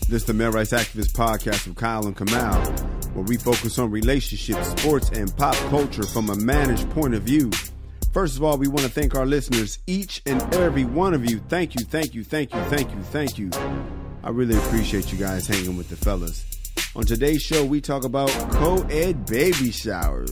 This is the Male Rights Activist Podcast with Kyle and Kamal, where we focus on relationships, sports, and pop culture from a managed point of view. First of all, we want to thank our listeners, each and every one of you. Thank you. I really appreciate you guys hanging with the fellas. On today's show, we talk about co-ed baby showers.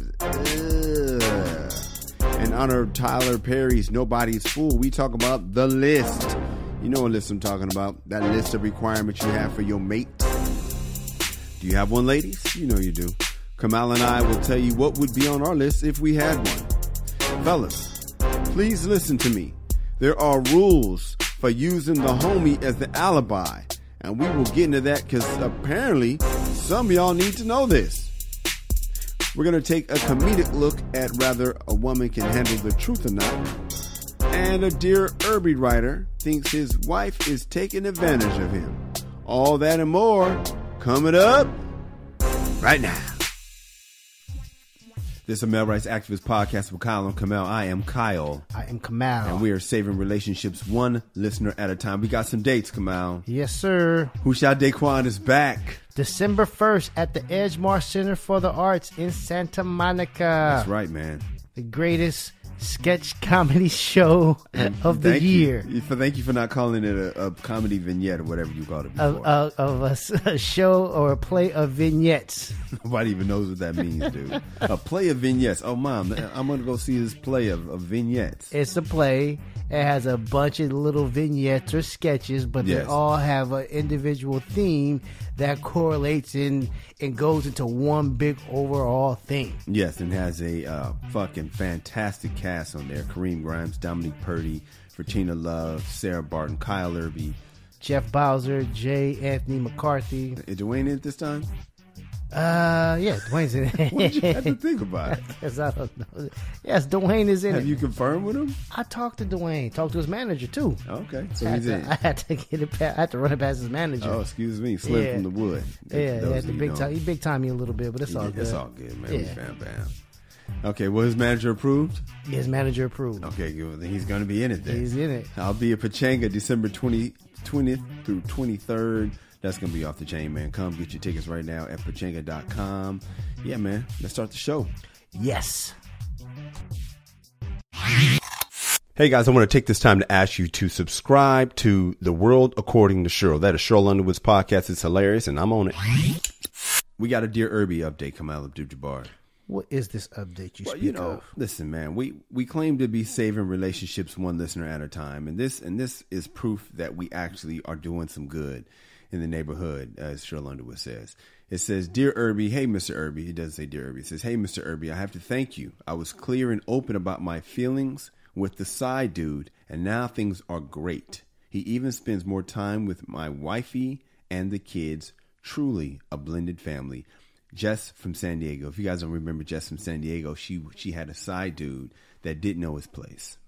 In honor of Tyler Perry's Nobody's Fool, we talk about the list. You know what list I'm talking about. That list of requirements you have for your mate. Do you have one, ladies? You know you do. Kamal and I will tell you what would be on our list if we had one. Fellas, please listen to me. There are rules for using the homie as the alibi. And we will get into that because apparently some of y'all need to know this. We're going to take a comedic look at whether a woman can handle the truth or not. And a Dear Erby writer thinks his wife is taking advantage of him. All that and more coming up right now. This is a Male Rights Activist Podcast with Kyle and Kamal. I am Kyle. I am Kamal. And we are saving relationships one listener at a time. We got some dates, Kamal. Yes, sir. Hushai Daquan is back. December 1st at the Edgemar Center for the Arts in Santa Monica. That's right, man. The greatest sketch comedy show of the year. Thank you for not calling it a comedy vignette or whatever you called it before. Of a show or a play of vignettes. Nobody even knows what that means, dude. A play of vignettes. Oh, Mom, I'm going to go see this play of vignettes. It's a play. It has a bunch of little vignettes or sketches, but they all have an individual theme that correlates and goes into one big overall thing. Yes, and has a fucking fantastic cast on there. Kareem Grimes, Dominique Purdy, Virginia Love, Sarah Barton, Kyle Erby, Jeff Bowser, J. Anthony McCarthy. Is Dwayne in it this time? Yeah, Dwayne's in it. What did you have to think about it? Because I don't know. Yes, Dwayne is in it. Have you confirmed with him? I talked to Dwayne. Talked to his manager, too. Okay, so he's in. I had to get it. I had to run it past his manager. Oh, excuse me. Slim from the wood. He big time me a little bit, but it's all good. It's all good, man. We found bam. Okay, well, his manager approved? Yeah, his manager approved. Okay, good. Then he's going to be in it then. He's in it. I'll be at Pachanga December 20th through 23rd. That's going to be off the chain, man. Come get your tickets right now at pachanga.com. Yeah, man. Let's start the show. Yes. Hey, guys, I want to take this time to ask you to subscribe to The World According to Cheryl. That is Cheryl Underwood's podcast. It's hilarious, and I'm on it. We got a Dear Erby update, Kamal Abdul-Jabbar. What is this update you speak of? Listen, man, we claim to be saving relationships one listener at a time, and this is proof that we actually are doing some good in the neighborhood, as Cheryl Underwood says. It says, Dear Erby, hey, Mr. Erby. It doesn't say Dear Erby. It says, hey, Mr. Erby, I have to thank you. I was clear and open about my feelings with the side dude, and now things are great. He even spends more time with my wifey and the kids. Truly a blended family. Jess from San Diego. If you guys don't remember Jess from San Diego, she had a side dude that didn't know his place.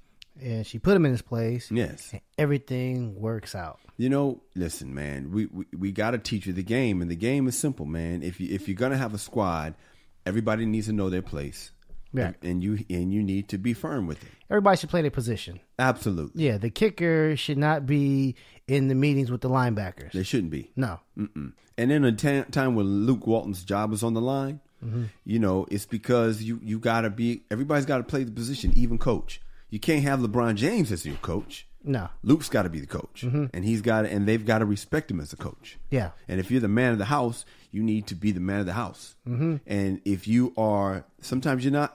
And she put him in his place. Yes. And everything works out. You know, listen, man, we got to teach you the game. And the game is simple, man. If you're going to have a squad, everybody needs to know their place. Right. And you need to be firm with it. Everybody should play their position. Absolutely. Yeah, the kicker should not be in the meetings with the linebackers. They shouldn't be. No. Mm-mm. And in a time when Luke Walton's job is on the line, you know, it's because you got to be, everybody's got to play the position, even coach. You can't have LeBron James as your coach. No. Luke's got to be the coach. And they've got to respect him as a coach. Yeah. And if you're the man of the house, you need to be the man of the house. And if you are, sometimes you're not,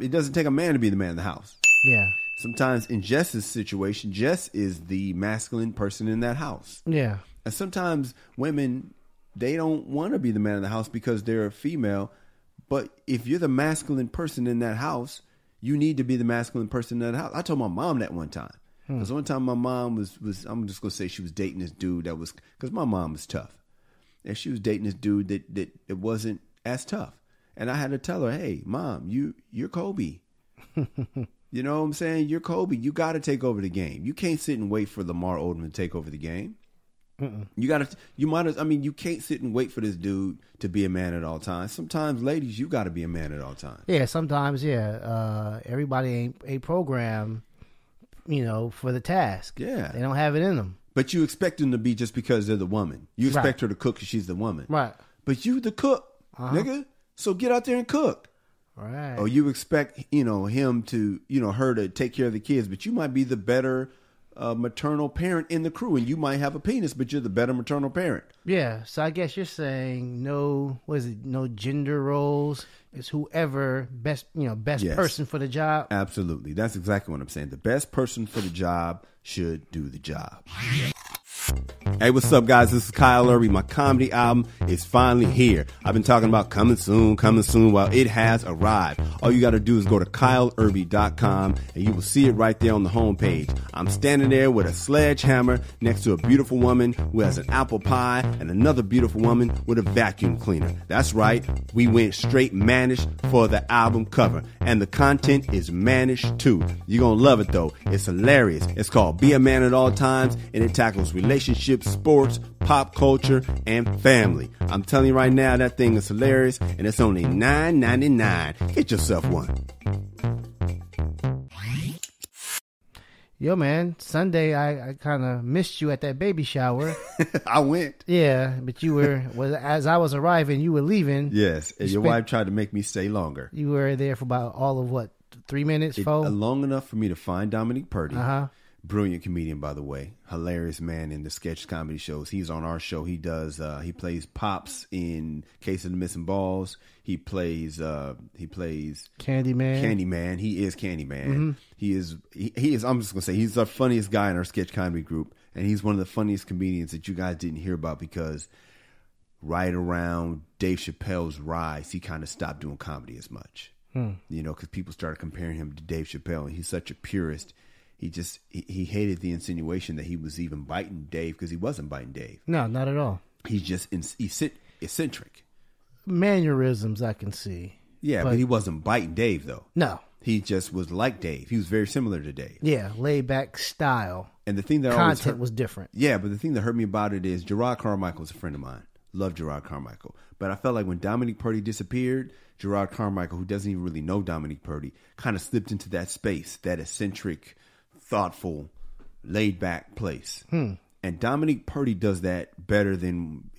it doesn't take a man to be the man of the house. Yeah. Sometimes in Jess's situation, Jess is the masculine person in that house. Yeah. And sometimes women, they don't want to be the man of the house because they're a female. But if you're the masculine person in that house, you need to be the masculine person in that house. I told my mom that one time. Because one time my mom was I'm just going to say she was dating this dude that was, because my mom was tough. And she was dating this dude that it wasn't as tough. And I had to tell her, hey, Mom, you're Kobe. You know what I'm saying? You're Kobe. You got to take over the game. You can't sit and wait for Lamar Odom to take over the game. You can't sit and wait for this dude to be a man at all times. Sometimes, ladies, you got to be a man at all times. Yeah, sometimes, everybody ain't programmed, for the task. Yeah. They don't have it in them. But you expect them to be just because they're the woman. You expect her to cook because she's the woman. Right. But you the cook, nigga. So get out there and cook. Right. Or you expect, him to, her to take care of the kids, but you might be the better maternal parent in the crew, and you might have a penis, but you're the better maternal parent. Yeah. So I guess you're saying no gender roles. It's whoever best person for the job. Absolutely. That's exactly what I'm saying. The best person for the job should do the job. Hey, what's up, guys? This is Kyle Erby. My comedy album is finally here. I've been talking about coming soon. Well, it has arrived. All you got to do is go to kyleerby.com and you will see it right there on the homepage. I'm standing there with a sledgehammer next to a beautiful woman who has an apple pie and another beautiful woman with a vacuum cleaner. That's right. We went straight mannish for the album cover, and the content is mannish too. You're going to love it, though. It's hilarious. It's called Be a Man at All Times, and it tackles relationships, sports, pop culture, and family. I'm telling you right now, that thing is hilarious, and it's only $9.99. Get yourself one. Yo, man, Sunday I kind of missed you at that baby shower. I went. Yeah, but you were, as I was arriving, you were leaving. Yes, and your wife tried to make me stay longer. You were there for about all of 3 minutes, long enough for me to find Dominique Purdy. Brilliant comedian, by the way. Hilarious man in the sketch comedy shows. He's on our show. He does. He plays Pops in Case of the Missing Balls. He plays Candyman. Candyman. He is Candyman. Mm-hmm. He is. I'm just gonna say he's the funniest guy in our sketch comedy group, and he's one of the funniest comedians that you guys didn't hear about because right around Dave Chappelle's rise, he kind of stopped doing comedy as much. Because people started comparing him to Dave Chappelle, and he's such a purist. He hated the insinuation that he was even biting Dave, because he wasn't biting Dave. No, not at all. He's just eccentric. Mannerisms I can see. Yeah, but he wasn't biting Dave, though. No. He just was like Dave. He was very similar to Dave. Yeah, laid back style. And the thing that content was different. Yeah, but the thing that hurt me about it is Gerard Carmichael is a friend of mine. Love Gerard Carmichael. But I felt like when Dominique Purdy disappeared, Gerard Carmichael, who doesn't even really know Dominique Purdy, kind of slipped into that space, that eccentric, thoughtful, laid-back place. And Dominique Purdy does that better than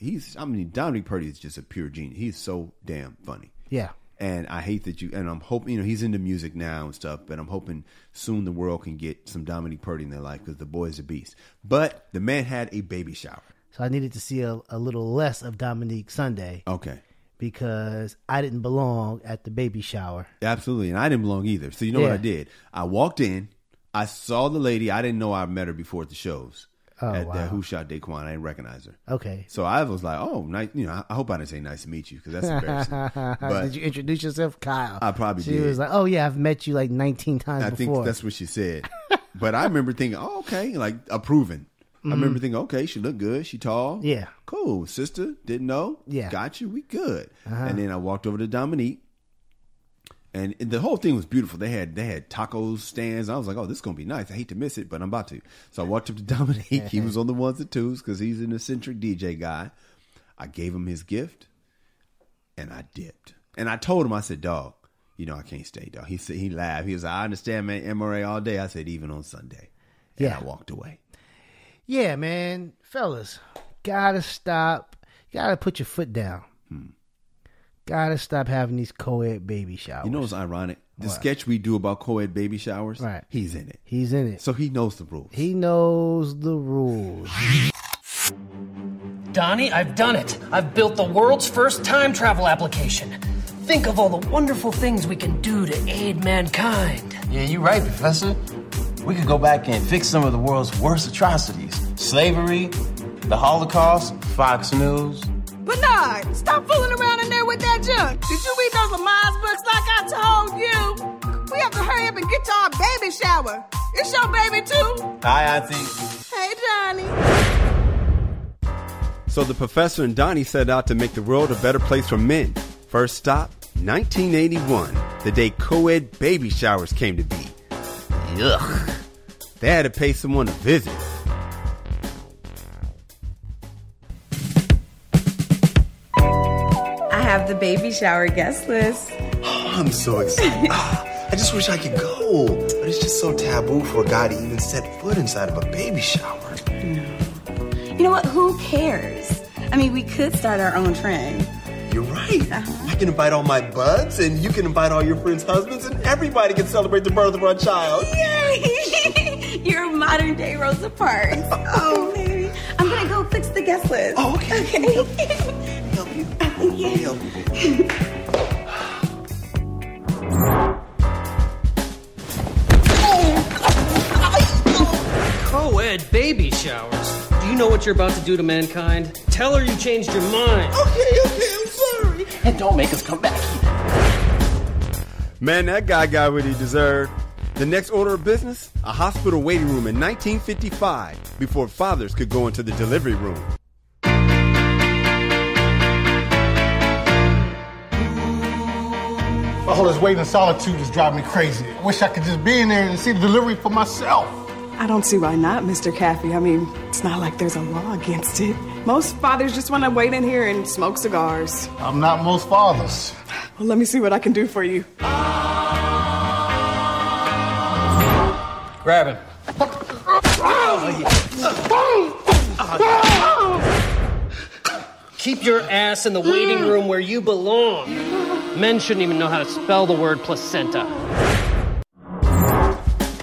Dominique Purdy is just a pure genius. He's so damn funny. Yeah. And I hate that and I'm hoping, he's into music now and stuff, but I'm hoping soon the world can get some Dominique Purdy in their life, because the boy's a beast. But the man had a baby shower. So I needed to see a little less of Dominique Sunday. Okay. Because I didn't belong at the baby shower. Absolutely. And I didn't belong either. So you know what I did? I walked in. I saw the lady. I didn't know I met her before at the shows. At the Who Shot Daquan. I didn't recognize her. Okay. So I was like, oh, nice. I hope I didn't say nice to meet you, because that's embarrassing. But did you introduce yourself, Kyle? I probably did. She was like, oh, yeah, I've met you like 19 times before. I think that's what she said. But I remember thinking, oh, okay, like approving. I remember thinking, okay, she looked good. She tall. Yeah. Cool. Sister, didn't know. Yeah. Got you. We good. And then I walked over to Dominique. And the whole thing was beautiful. They had tacos stands. I was like, oh, this is going to be nice. I hate to miss it, but I'm about to. So I walked up to Dominique. He was on the ones and twos because he's an eccentric DJ guy. I gave him his gift, and I dipped. And I told him, I said, dog, I can't stay, dog. He laughed. He was like, I understand, man, MRA all day. I said, even on Sunday. And I walked away. Yeah, man. Fellas, gotta stop. Gotta put your foot down. Gotta stop having these co-ed baby showers. You know what's ironic? The sketch we do about co-ed baby showers, right? He's in it. He's in it. So he knows the rules. He knows the rules. Donnie, I've done it. I've built the world's first time travel application. Think of all the wonderful things we can do to aid mankind. Yeah, you're right, Professor. We could go back and fix some of the world's worst atrocities. Slavery, the Holocaust, Fox News. Bernard, stop fooling around in there with that junk. Did you read those Lamaz books like I told you? We have to hurry up and get to our baby shower. It's your baby too. Hi, Auntie. Hey, Johnny. So the professor and Donnie set out to make the world a better place for men. First stop, 1981, the day co-ed baby showers came to be. Ugh. They had to pay someone a visit. I have the baby shower guest list. Oh, I'm so excited. I just wish I could go. But it's just so taboo for a guy to even set foot inside of a baby shower. No. what? Who cares? I mean, we could start our own trend. You're right. I can invite all my buds, and you can invite all your friends' husbands, and everybody can celebrate the birth of our child. Yay! You're a modern-day Rosa Parks. Oh, baby. I'm going to go fix the guest list. Oh, okay. Help you. Help you. Co-ed baby showers. Do you know what you're about to do to mankind? Tell her you changed your mind. Okay, I'm sorry. And don't make us come back here. Man, that guy got what he deserved. The next order of business? A hospital waiting room in 1955 before fathers could go into the delivery room. All this waiting in solitude is driving me crazy. I wish I could just be in there and see the delivery for myself. I don't see why not, Mr. Caffey. I mean, it's not like there's a law against it. Most fathers just want to wait in here and smoke cigars. I'm not most fathers. Well, let me see what I can do for you. Grab him. Keep your ass in the waiting room where you belong. Men shouldn't even know how to spell the word placenta.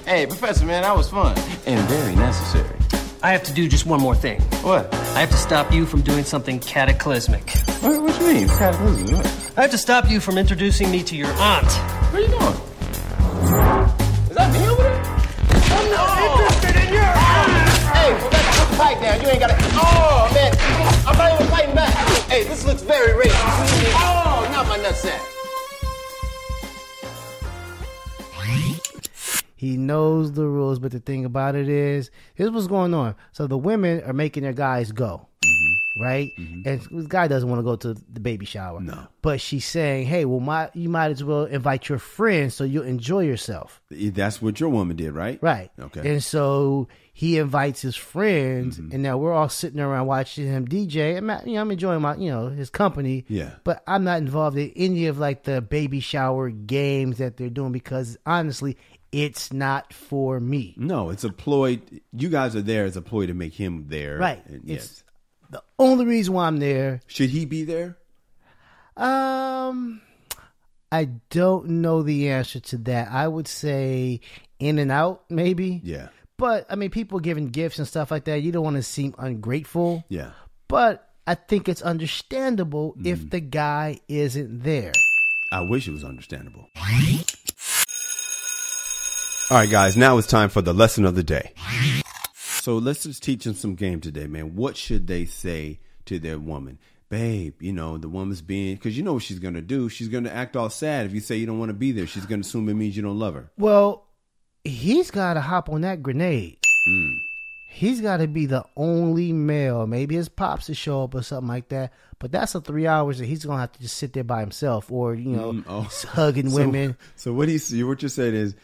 Hey, Professor, man, that was fun. And very necessary. I have to do just one more thing. What? I have to stop you from doing something cataclysmic. What you mean? Cataclysm? What? I have to stop you from introducing me to your aunt. What are you doing? Is that me over there? I'm not interested in your aunt! Hey, Professor, put the pipe down. You ain't got to... Oh, man. I'm not even fighting back. Hey, this looks very racist. Oh, not my nutsack. He knows the rules, but the thing about it is, here's what's going on. So the women are making their guys go, right? And this guy doesn't want to go to the baby shower. No. But she's saying, hey, well, you might as well invite your friends so you'll enjoy yourself. That's what your woman did, right? Right. Okay. And so he invites his friends, and now we're all sitting around watching him DJ. And I'm enjoying my, his company. Yeah. But I'm not involved in any of like the baby shower games that they're doing because honestly, it's not for me. No, it's a ploy. You guys are there as a ploy to make him there. Right. And, It's the only reason why I'm there. Should he be there? I don't know the answer to that. I would say in and out, maybe. Yeah. But, I mean, people giving gifts and stuff like that, you don't want to seem ungrateful. Yeah. But I think it's understandable if the guy isn't there. I wish it was understandable. All right, guys, now it's time for the lesson of the day. So let's just teach them some game today, man. What should they say to their woman? Babe, the woman's being, because you know what she's going to do. She's going to act all sad if you say you don't want to be there. She's going to assume it means you don't love her. Well, he's got to hop on that grenade. He's got to be the only male. Maybe his pops to show up or something like that. But that's the 3 hours that he's going to have to just sit there by himself or, hugging women. So what you're saying is,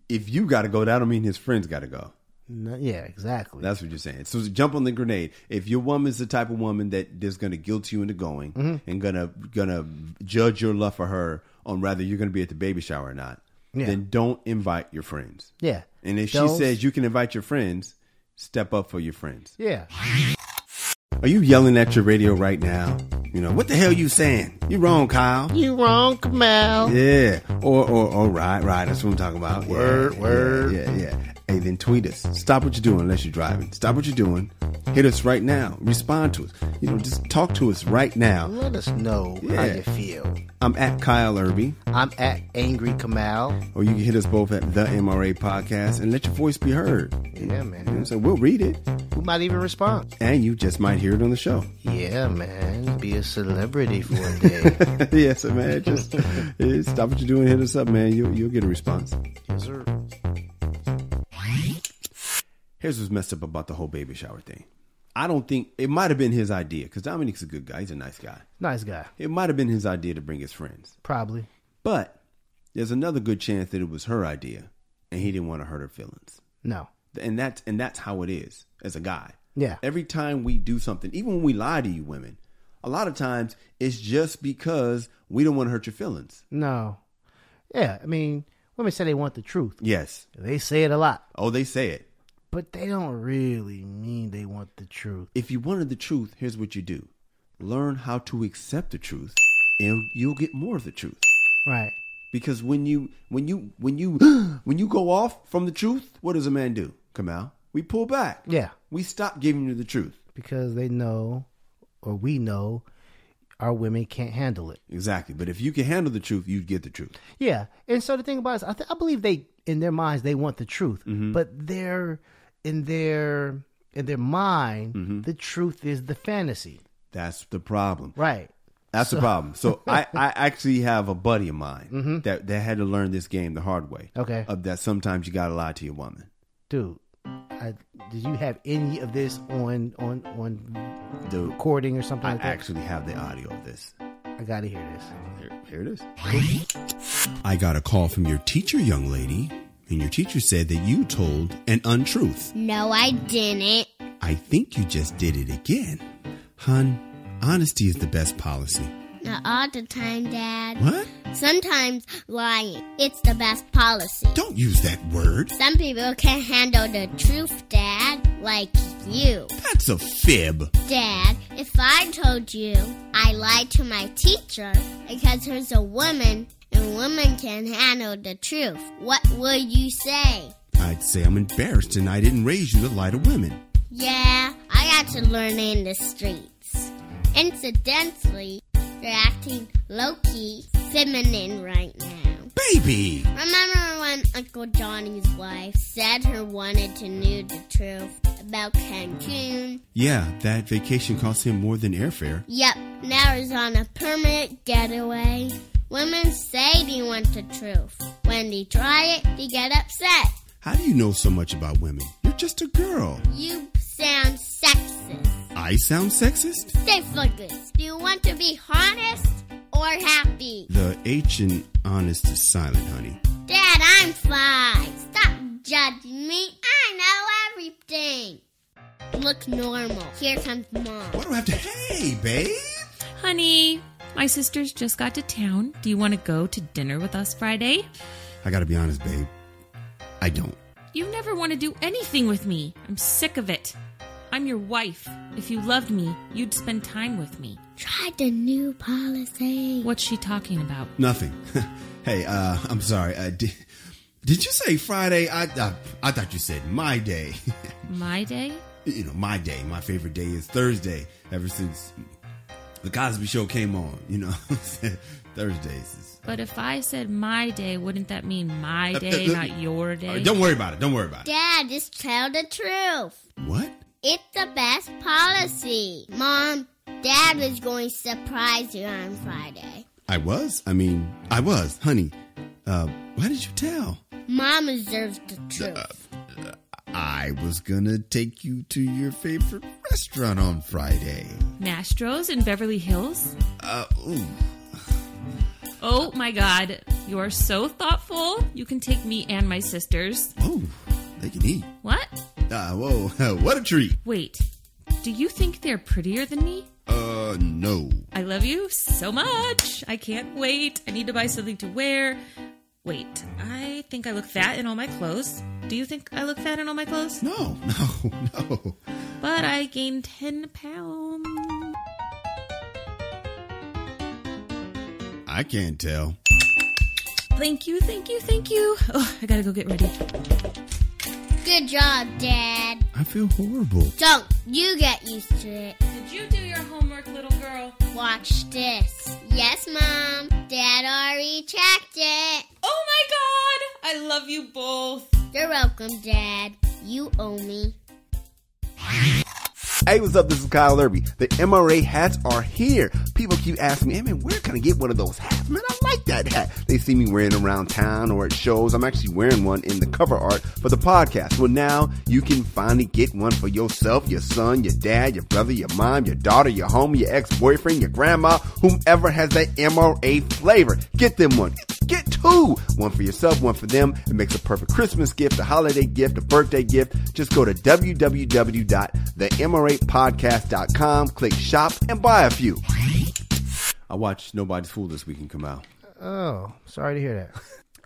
if you got to go, that don't mean his friends got to go. No, yeah, exactly. That's what you're saying. So jump on the grenade. If your woman's the type of woman that is going to guilt you into going and gonna judge your love for her on whether you're going to be at the baby shower or not, then don't invite your friends. Yeah. And if she says you can invite your friends, step up for your friends. Yeah. Are you yelling at your radio right now? What the hell you saying? You wrong, Kyle. You wrong, Kamal. Yeah. Or right. That's what I'm talking about. Word. Yeah. Hey, then tweet us. Stop what you're doing unless you're driving. Stop what you're doing. Hit us right now. Respond to us. Just talk to us right now. Let us know how you feel. I'm at Kyle Erby. I'm at Angry Kamal. Or you can hit us both at The MRA Podcast and let your voice be heard. Yeah, man. So we'll read it. We might even respond. And you just might hear it on the show. Yeah, man. Be a celebrity for a day. Yeah, so man, just stop what you're doing. Hit us up, man. You'll get a response. Yes, sir. Here's what's messed up about the whole baby shower thing. I don't think it might have been his idea because Dominique's a good guy. He's a nice guy. Nice guy. It might have been his idea to bring his friends. Probably. But there's another good chance that it was her idea and he didn't want to hurt her feelings. No. And that's how it is as a guy. Yeah. Every time we do something, even when we lie to you women, a lot of times it's just because we don't want to hurt your feelings. No. Yeah. I mean, women say they want the truth. Yes. They say it a lot. Oh, they say it. But they don't really mean they want the truth. If you wanted the truth, here's what you do. Learn how to accept the truth, and you'll get more of the truth. Right. Because when you go off from the truth, what does a man do, Kamal? We pull back. Yeah. We stop giving you the truth. Because they know, or we know, our women can't handle it. Exactly. But if you can handle the truth, you get the truth. Yeah. And so the thing about it is, I believe they, in their minds, they want the truth. Mm-hmm. But in their mind, Mm-hmm. the truth is the fantasy. That's the problem. Right. That's the problem. So I actually have a buddy of mine that had to learn this game the hard way. Okay. Of that sometimes you got to lie to your woman. Dude, did you have any of this on the recording or something like that? I actually have the audio of this. I got to hear this. Here it is. I got a call from your teacher, young lady, and your teacher said that you told an untruth. No, I didn't. I think you just did it again. Hun, honesty is the best policy. Not all the time, Dad. What? Sometimes lying, it's the best policy. Don't use that word. Some people can't handle the truth, Dad, like you. That's a fib. Dad, if I told you I lied to my teacher because she's a woman and women can handle the truth, what would you say? I'd say I'm embarrassed and I didn't raise you to lie to women. Yeah, I got to learn in the streets. Incidentally, you're acting low-key feminine right now. Baby! Remember when Uncle Johnny's wife said her wanted to know the truth about Cancun? Yeah, that vacation cost him more than airfare. Yep, now he's on a permanent getaway. Women say they want the truth. When they try it, they get upset. How do you know so much about women? You're just a girl. You sound sexist. I sound sexist? Stay focused. Do you want to be honest or happy? The H in honest is silent, honey. Dad, I'm fine. Stop judging me. I know everything. Look normal. Here comes Mom. What do I have to... Hey, babe! Honey, my sisters just got to town. Do you want to go to dinner with us Friday? I gotta be honest, babe. I don't. You never want to do anything with me. I'm sick of it. I'm your wife. If you loved me, you'd spend time with me. Try the new policy. What's she talking about? Nothing. Hey, I'm sorry. Did you say Friday? I thought you said my day. My day? You know, my day. My favorite day is Thursday. Ever since the Cosby Show came on, you know, Thursdays. But if I said my day, wouldn't that mean my day, not your day? Don't worry about it. Don't worry about it. Dad, just tell the truth. What? It's the best policy. Mom, Dad was going to surprise you on Friday. I was? Honey. Why did you tell? Mom deserves the truth. I was gonna take you to your favorite restaurant on Friday. Mastro's in Beverly Hills? Ooh. Oh my God. You are so thoughtful. You can take me and my sisters. Oh, they can eat. What? Whoa, what a treat. Wait, do you think they're prettier than me? No. I love you so much. I can't wait. I need to buy something to wear. Wait, I think I look fat in all my clothes. Do you think I look fat in all my clothes? No. But I gained 10 pounds. I can't tell. Thank you. Oh, I gotta go get ready. Good job, Dad. I feel horrible. Don't. You get used to it. Did you do your homework, little girl? Watch this. Yes, Mom. Dad already checked it. Oh my God! I love you both. You're welcome, Dad. You owe me. Hey, what's up? This is Kyle Erby. The MRA hats are here. People keep asking me, hey man, where can I get one of those hats? Man, I like that hat. They see me wearing it around town or at shows. I'm actually wearing one in the cover art for the podcast. Well, now you can finally get one for yourself, your son, your dad, your brother, your mom, your daughter, your homie, your ex-boyfriend, your grandma, whomever has that MRA flavor. Get them one. Get two. One for yourself, one for them. It makes a perfect Christmas gift, a holiday gift, a birthday gift. Just go to www.themrapodcast.com, click shop, and buy a few. I watched Nobody's Fool this weekend come out. Oh, sorry to hear that.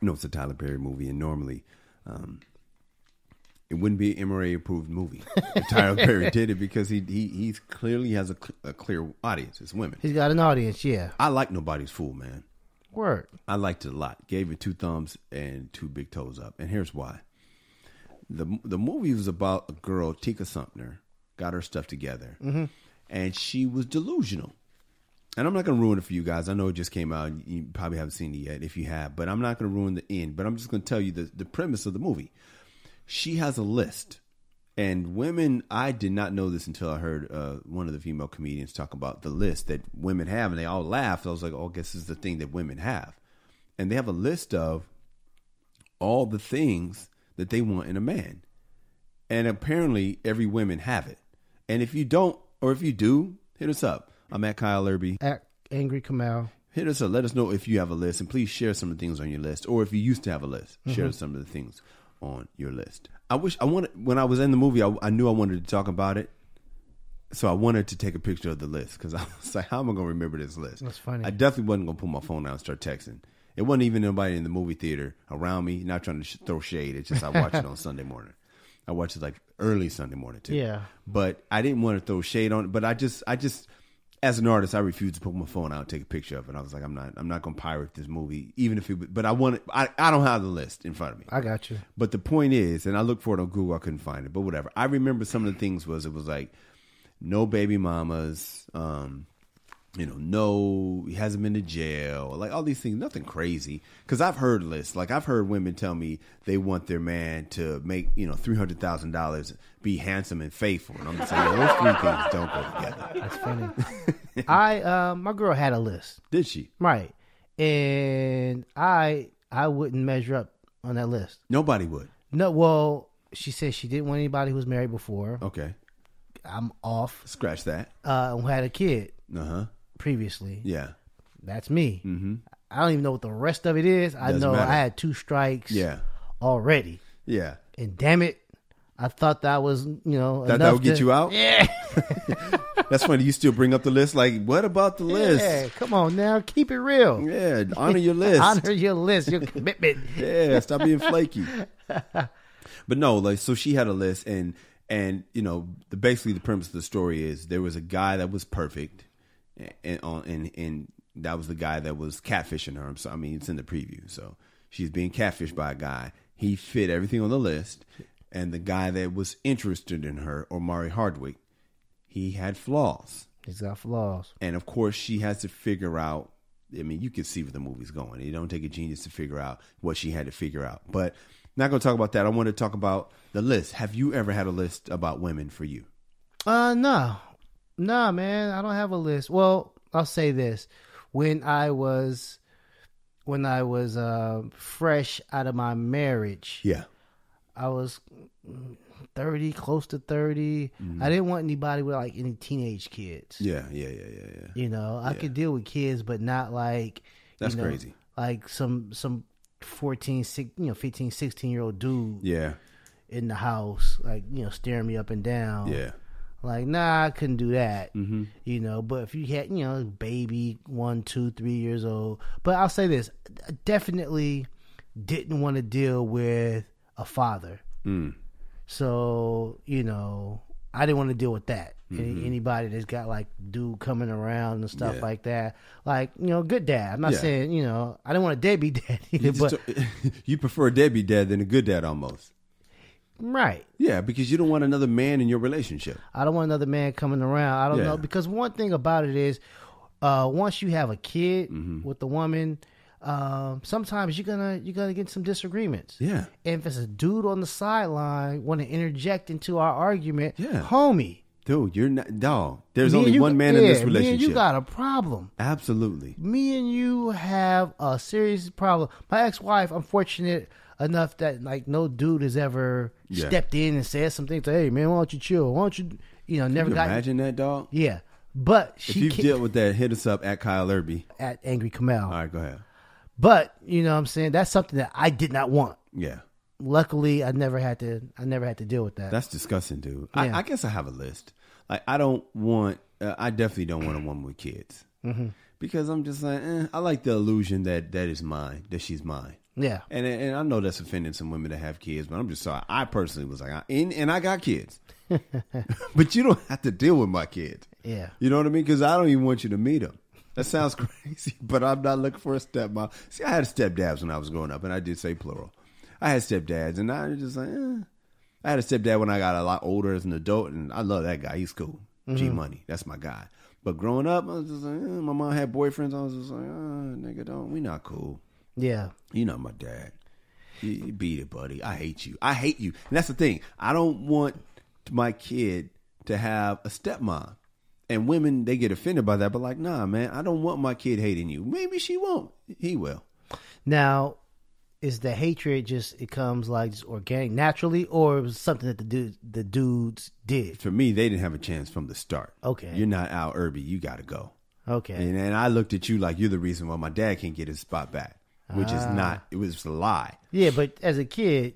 You know, it's a Tyler Perry movie, and normally it wouldn't be an MRA approved movie if Tyler Perry did it, because he clearly has a clear audience. It's women. He's got an audience, yeah. I like Nobody's Fool, man. Word. I liked it a lot. Gave it 2 thumbs and 2 big toes up. And here's why. The movie was about a girl, Tika Sumpter, got her stuff together, and she was delusional. And I'm not going to ruin it for you guys. I know it just came out. And you probably haven't seen it yet if you have, but I'm not going to ruin the end. But I'm just going to tell you the premise of the movie. She has a list. And women, I did not know this until I heard one of the female comedians talk about the list that women have. And they all laughed. I was like, oh, I guess this is the thing that women have. And they have a list of all the things that they want in a man. And apparently every woman have it. And if you don't, or if you do, hit us up. I'm at Kyle Erby. At Angry Kamal. Hit us up. Let us know if you have a list. And please share some of the things on your list. Or if you used to have a list, share some of the things on your list. When I was in the movie, I knew I wanted to talk about it. So I wanted to take a picture of the list. Because I was like, how am I going to remember this list? That's funny. I definitely wasn't going to pull my phone out and start texting. It wasn't even nobody in the movie theater around me. Not trying to throw shade. It's just I watched it on Sunday morning. I watched it like early Sunday morning too. Yeah. But I didn't want to throw shade on it. But I just as an artist, I refused to put my phone out and take a picture of it. I was like, I'm not going to pirate this movie, even if it. But I don't have the list in front of me. I got you. But the point is, and I looked for it on Google, I couldn't find it. But whatever. I remember some of the things it was like, no baby mamas. No, he hasn't been to jail. Like all these things, nothing crazy. Because I've heard lists. Like I've heard women tell me they want their man to make $300,000, be handsome and faithful. And I'm just saying those 3 things don't go together. That's funny. My girl had a list. Did she? Right, and I wouldn't measure up on that list. Nobody would. No, well, she said she didn't want anybody who was married before. Okay, I'm off. Scratch that. Who had a kid. Previously. Yeah. That's me. I don't even know what the rest of it is. I know matter. I had 2 strikes already. Yeah. And damn it, I thought that was, that would get you out? Yeah. That's funny. You still bring up the list. Like, what about the list? Yeah, come on now. Keep it real. Yeah, honor your list. Honor your list, your commitment. Yeah, stop being flaky. But no, like, so she had a list, and basically the premise of the story is there was a guy that was perfect. And that was the guy that was catfishing her. So, I mean, it's in the preview. So she's being catfished by a guy. He fit everything on the list. And the guy that was interested in her, Omari Hardwick, he had flaws. He's got flaws. And, of course, she has to figure out. I mean, you can see where the movie's going. It don't take a genius to figure out what she had to figure out. But not going to talk about that. I want to talk about the list. Have you ever had a list about women for you? No. Nah, man, I don't have a list. Well, I'll say this: when I was fresh out of my marriage, I was 30, close to 30. I didn't want anybody with like any teenage kids. Yeah. I could deal with kids, but not like that's crazy. Like some 15, 16-year-old dude. Yeah. In the house, like staring me up and down. Yeah. Like, nah, I couldn't do that, but if you had, baby, 1, 2, 3 years old. But I'll say this, I definitely didn't want to deal with a father. So, I didn't want to deal with that. Anybody that's got like dude coming around and stuff like that. Like, good dad. I'm not saying, I didn't want a deadbeat dad either, but you prefer a deadbeat dad than a good dad almost. Right. Yeah, because you don't want another man in your relationship. I don't want another man coming around. I don't know. Because one thing about it is, once you have a kid with the woman, sometimes you're gonna get some disagreements. Yeah. And if it's a dude on the sideline want to interject into our argument, homie. Dude, you're not dog. There's only one man in this relationship. Me and you got a problem. Absolutely. Me and you have a serious problem. My ex-wife, I'm fortunate enough that like no dude has ever stepped in and said something to, hey man, why don't you chill? Why don't you never got imagine that, dog? Yeah. But if you've dealt with that, hit us up at Kyle Erby. At Angry Kamal. All right, go ahead. But you know what I'm saying, that's something that I did not want. Yeah. Luckily I never had to deal with that. That's disgusting, dude. Yeah. I guess I have a list. Like I definitely don't want a woman with kids. Because I'm just like, I like the illusion that is mine, that she's mine. Yeah. And I know that's offending some women that have kids, but I'm just sorry. I personally was like, and I got kids. But you don't have to deal with my kids. Yeah. You know what I mean? Because I don't even want you to meet them. That sounds crazy, but I'm not looking for a stepmom. See, I had stepdads when I was growing up, and I did say plural. I had stepdads, and I was just like, I had a stepdad when I got a lot older as an adult, and I love that guy. He's cool. G-Money. That's my guy. But growing up, I was just like, my mom had boyfriends. I was just like, nigga, we not cool. Yeah. You not my dad. You beat it, buddy. I hate you. I hate you. And that's the thing. I don't want my kid to have a stepmom. And women, they get offended by that. But like, nah, man, I don't want my kid hating you. Maybe she won't. He will. Now, is the hatred it comes like just organic, naturally, or it was something that the dudes did? For me, they didn't have a chance from the start. Okay. You're not Al Erby. You got to go. Okay. And I looked at you like you're the reason why my dad can't get his spot back, which is not. It was a lie. Yeah, but as a kid,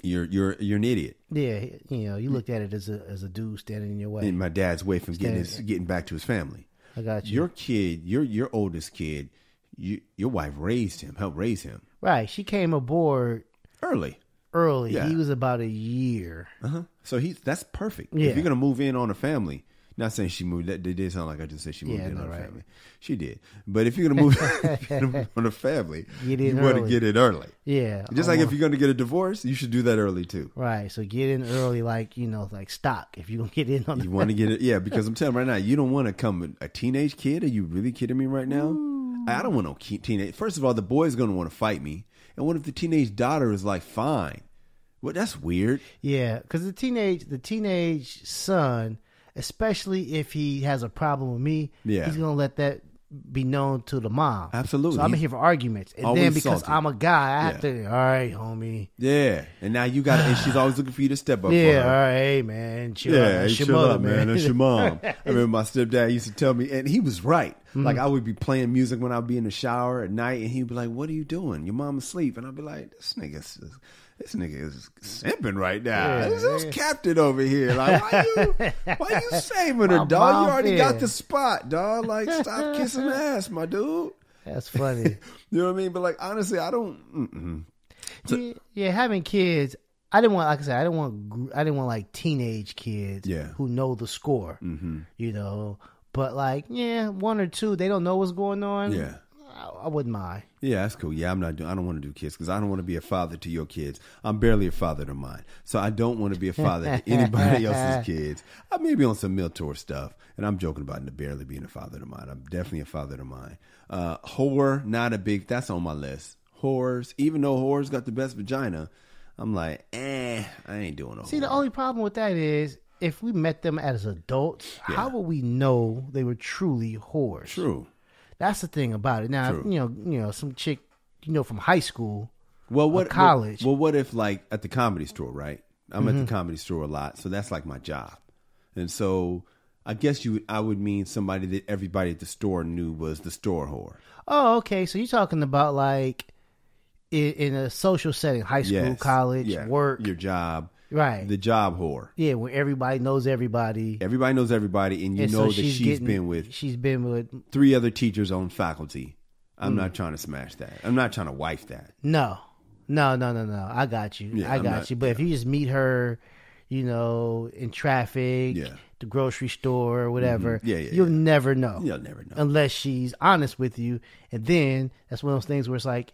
you're an idiot. Yeah, you looked at it as a dude standing in your way. In my dad's way from getting back to his family. I got you. Your kid, your oldest kid, your wife helped raise him. Right. She came aboard early. Yeah. He was about a year. So that's perfect. Yeah. If you're gonna move in on a family. Not saying she moved. That did sound like I just said she moved in on a family. She did. But if you're gonna move on a family, you want to get it early. Yeah. Just like if you're gonna get a divorce, you should do that early too. Right. So get in early, like stock. If you're gonna get in on, you want to get it. Yeah, because I'm telling you right now, you don't want to come a teenage kid. Are you really kidding me right now? Ooh. I don't want no teenage. First of all, the boy's gonna want to fight me. And what if the teenage daughter is like, fine? Well, that's weird. Yeah, because the teenage son, especially if he has a problem with me, he's going to let that be known to the mom. Absolutely. So I'm here for arguments. And then because I'm a guy, I have to, all right, homie. Yeah. And now you got it. And she's always looking for you to step up for her. Yeah, all right, hey, man. Chill out. That's your mother, man. That's your mom. I remember my stepdad used to tell me, and he was right. Like, I would be playing music when I'd be in the shower at night, and he'd be like, what are you doing? Your mom asleep. And I'd be like, this nigga is simping right now. Yeah, this captain over here. Like, why you saving her, dog? You already got the spot, dog. Like, stop kissing ass, my dude. That's funny. You know what I mean? But like, honestly, I don't. Yeah, having kids. I didn't want, like I said, I didn't want like teenage kids who know the score. You know, but like, one or two, they don't know what's going on. Yeah. I wouldn't mind. Yeah, that's cool. Yeah, I don't want to do kids because I don't want to be a father to your kids. I'm barely a father to mine. So I don't want to be a father to anybody else's kids. I may be on some Miltor stuff, and I'm joking about barely being a father to mine. I'm definitely a father to mine. Whore, not a big, that's on my list. Whores, even though whores got the best vagina, I'm like, I ain't doing no See, the only problem with that is if we met them as adults, how would we know they were truly whores? True. That's the thing about it. Now, some chick, from high school, or college. Well, what if like at the Comedy Store, right? I'm at the Comedy Store a lot, so that's like my job. And so I guess I would mean somebody that everybody at the store knew was the store whore. Oh, okay. So you're talking about like in a social setting, high school, college, work. Your job. Right. The job whore. Yeah, where everybody knows everybody. Everybody knows everybody, and you know that she's been with 3 other teachers on faculty. I'm not trying to smash that. I'm not trying to wife that. No. I got you. Yeah, I got you. But if you just meet her, in traffic, the grocery store, or whatever, you'll never know. You'll never know. Unless she's honest with you. And then that's one of those things where it's like,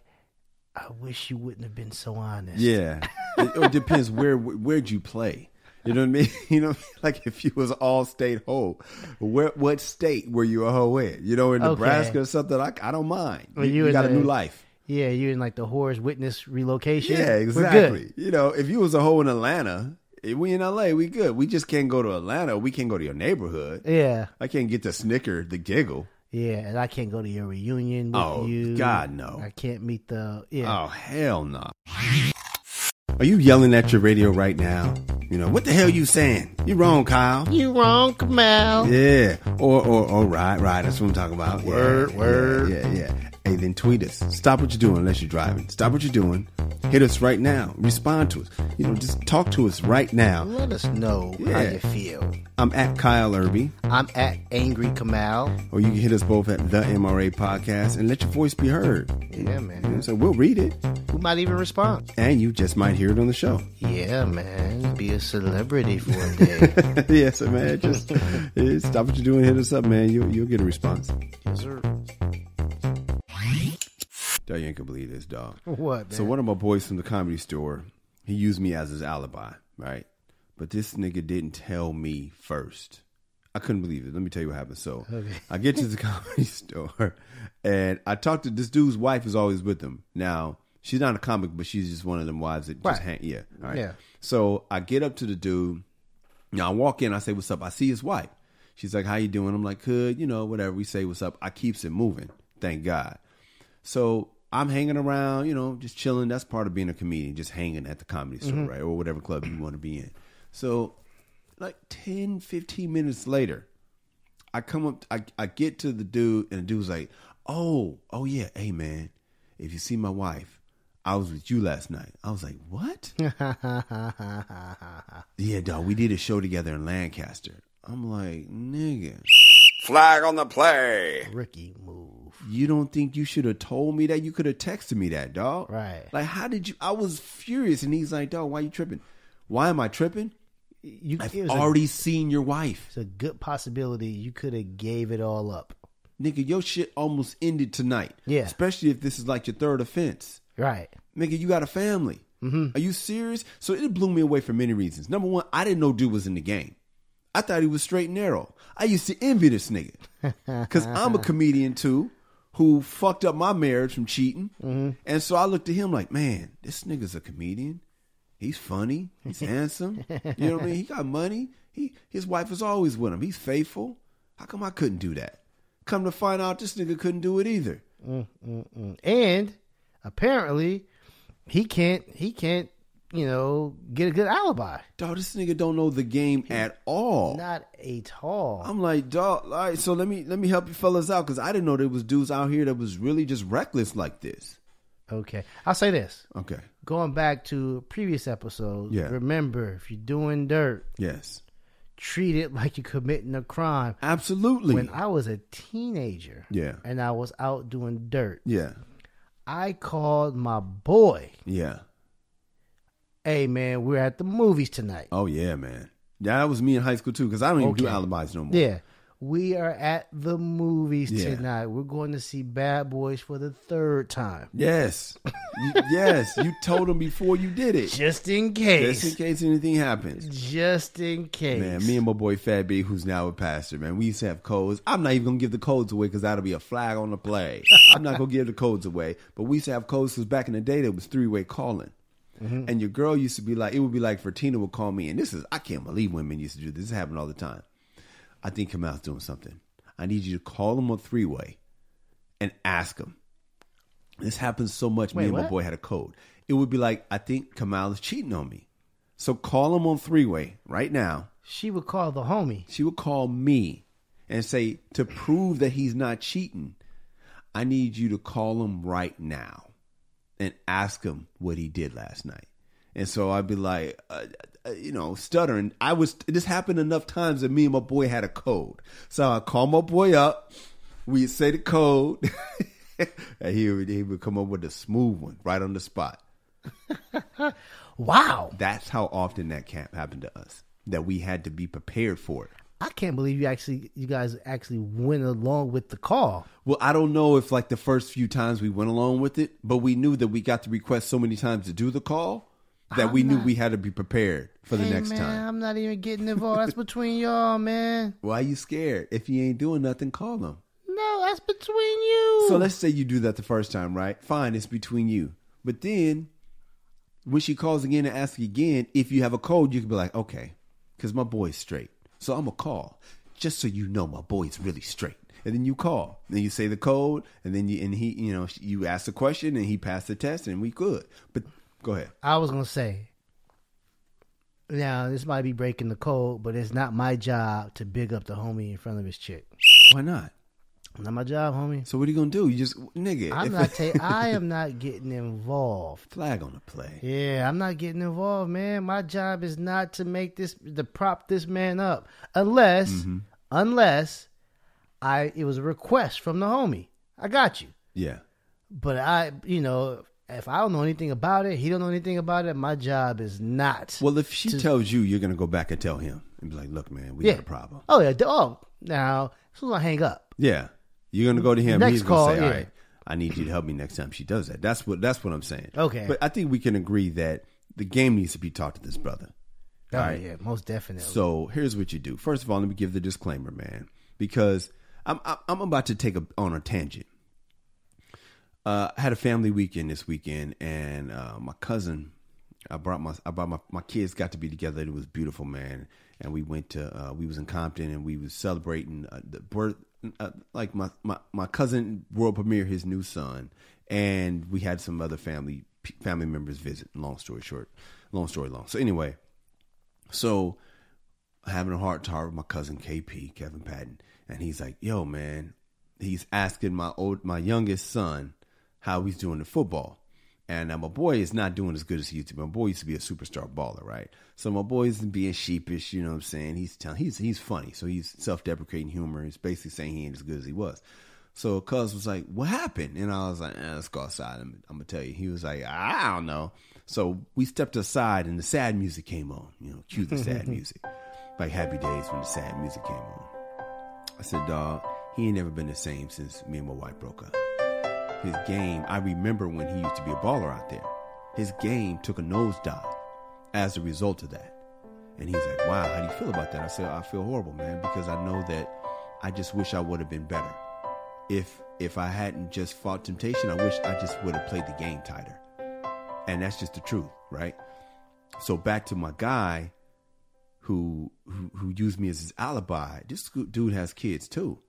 I wish you wouldn't have been so honest. Yeah. It depends where'd you play. You know what I mean? Like if you was all state hoe, what state were you a hoe in? In Nebraska or something, I don't mind. You got a new life. Yeah, you're in like the whore's witness relocation. Yeah, exactly. If you was a hoe in Atlanta, we in LA, we good. We just can't go to Atlanta. We can't go to your neighborhood. Yeah. I can't get the snicker, the giggle. Yeah, and I can't go to your reunion with you. Oh, God, no. I can't meet the... Yeah. Oh, hell no. Are you yelling at your radio right now? What the hell you saying? You wrong, Kyle. You wrong, Kamal. Yeah. Or right. That's what I'm talking about. Word. Yeah. Hey, then tweet us. Stop what you're doing unless you're driving. Stop what you're doing. Hit us right now. Respond to us. Just talk to us right now. Let us know how you feel. I'm at Kyle Erby. I'm at Angry Kamal. Or you can hit us both at The MRA Podcast and let your voice be heard. Yeah, man. So we'll read it. We might even respond. And you just might hear it on the show. Yeah, man. Be a celebrity for a day. Yes, man. Just stop what you're doing. Hit us up, man. You'll get a response. Yes, sir. Dog, you ain't gonna believe this, dog. What, man? So one of my boys from the Comedy Store, he used me as his alibi, right? But this nigga didn't tell me first. I couldn't believe it. Let me tell you what happened. So I get to the Comedy Store, and I talked to this dude's wife is always with him. Now, she's not a comic, but she's just one of them wives that just hang. Yeah. All right. Yeah. So I get up to the dude. Now I walk in. I say, "What's up?" I see his wife. She's like, "How you doing?" I'm like, "Good." Whatever. We say, "What's up?" I keeps it moving. Thank God. So I'm hanging around, just chilling. That's part of being a comedian, just hanging at the Comedy Store, right? Or whatever club you want to be in. So like 10, 15 minutes later, I come up, I get to the dude, and the dude's like, oh yeah, hey man, if you see my wife, I was with you last night. I was like, what? Yeah, dog, we did a show together in Lancaster. I'm like, nigga. Flag on the play. Rookie move. You don't think you should have told me that? You could have texted me that, dog. Right. Like, how did you? I was furious, and he's like, dog, why you tripping? Why am I tripping? I've already seen your wife. It's a good possibility you could have gave it all up. Nigga, your shit almost ended tonight. Yeah. Especially if this is like your third offense. Right. Nigga, you got a family. Mm-hmm. Are you serious? So it blew me away for many reasons. Number one, I didn't know dude was in the game. I thought he was straight and narrow. I used to envy this nigga. Because I'm a comedian too, who fucked up my marriage from cheating. Mm-hmm. And so I looked at him like, man, this nigga's a comedian. He's funny. He's handsome. You know what I mean? He got money. His wife is always with him. He's faithful. How come I couldn't do that? Come to find out, this nigga couldn't do it either. And apparently, he can't, get a good alibi. Dog, this nigga don't know the game at all. Not at all. I'm like, dog, all right, so let me help you fellas out, because I didn't know there was dudes out here that was really just reckless like this. Okay. I'll say this. Okay. Going back to previous episodes, remember, if you're doing dirt, yes, treat it like you're committing a crime. Absolutely. When I was a teenager, and I was out doing dirt, I called my boy. Yeah. Hey, man, we're at the movies tonight. Oh, yeah, man. Yeah, that was me in high school, too, because I don't even do alibis no more. Yeah. We are at the movies tonight. We're going to see Bad Boys for the third time. Yes. Yes. You told him before you did it. Just in case. Just in case anything happens. Just in case. Man, me and my boy Fat B, who's now a pastor, man, we used to have codes. I'm not even going to give the codes away because that'll be a flag on the play. I'm not going to give the codes away. But we used to have codes because back in the day, there was three-way calling. Mm-hmm. And your girl used to be like, it would be like for Tina would call me, and I can't believe women used to do this. This happened all the time. I think Kamal's doing something. I need you to call him on three-way and ask him. This happens so much. Me and my boy had a code. It would be like, I think Kamal is cheating on me. So call him on three-way right now. She would call the homie. She would call me and say, to prove that he's not cheating, I need you to call him right now and ask him what he did last night. And so I'd be like, stuttering. This happened enough times that me and my boy had a code. So I call my boy up. We'd say the code. And he would come up with a smooth one right on the spot. Wow. That's how often that camp happened to us, that we had to be prepared for it. I can't believe you guys actually went along with the call. Well, I don't know if like the first few times we went along with it, but we knew that we got the request so many times to do the call that we knew we had to be prepared for the next time. I'm not even getting involved. That's between y'all, man. Why are you scared? If you ain't doing nothing, call them. No, that's between you. So let's say you do that the first time, right? Fine, it's between you. But then when she calls again and asks again, if you have a code, you can be like, okay, because my boy's straight. So I'm going to call just so you know my boy's really straight. And then you call. Then you say the code, and then you ask the question, and he passed the test, and we good. But go ahead. I was going to say, now this might be breaking the code, but it's not my job to big up the homie in front of his chick. Why not? Not my job, homie. So what are you gonna do? You just nigga. I am not getting involved. Flag on the play. Yeah, I'm not getting involved, man. My job is not to prop this man up, unless it was a request from the homie. I got you. Yeah. But if I don't know anything about it, he don't know anything about it. My job is not. Well, if she tells you, you're gonna go back and tell him and be like, "Look, man, we got a problem." Oh yeah. Now as soon as I hang up, yeah. You're gonna go to him. Next he's call, gonna say, "All right, I need you to help me next time she does that." That's what I'm saying. Okay, but I think we can agree that the game needs to be taught to this brother. All right, yeah, most definitely. So here's what you do. First of all, let me give the disclaimer, man, because I'm about to take on a tangent. I had a family weekend this weekend, and my cousin, I brought my kids got to be together. It was beautiful, man. And we went to we was in Compton, and we was celebrating the birth. Like my cousin world premiere his new son, and we had some other family members visit. Long story long. So anyway, having a heart to heart with my cousin KP, Kevin Patton, and he's like, "Yo, man," he's asking my youngest son how he's doing in football. And now my boy is not doing as good as he used to be. My boy used to be a superstar baller, right? So my boy isn't being sheepish, you know what I'm saying? He's funny. So he's self-deprecating humor. He's basically saying he ain't as good as he was. So cuz was like, "What happened?" And I was like, "Let's go outside. I'm going to tell you." He was like, "I don't know." So we stepped aside and the sad music came on. Cue the sad music. Like Happy Days when the sad music came on. I said, "Dog, he ain't never been the same since me and my wife broke up. His game, I remember when he used to be a baller out there. His game took a nosedive as a result of that." And he's like, "Wow, how do you feel about that?" I said, "I feel horrible, man, because I know that I just wish I would have been better. If I hadn't just fought temptation, I wish I just would have played the game tighter." And that's just the truth, right? So back to my guy who used me as his alibi. This dude has kids too.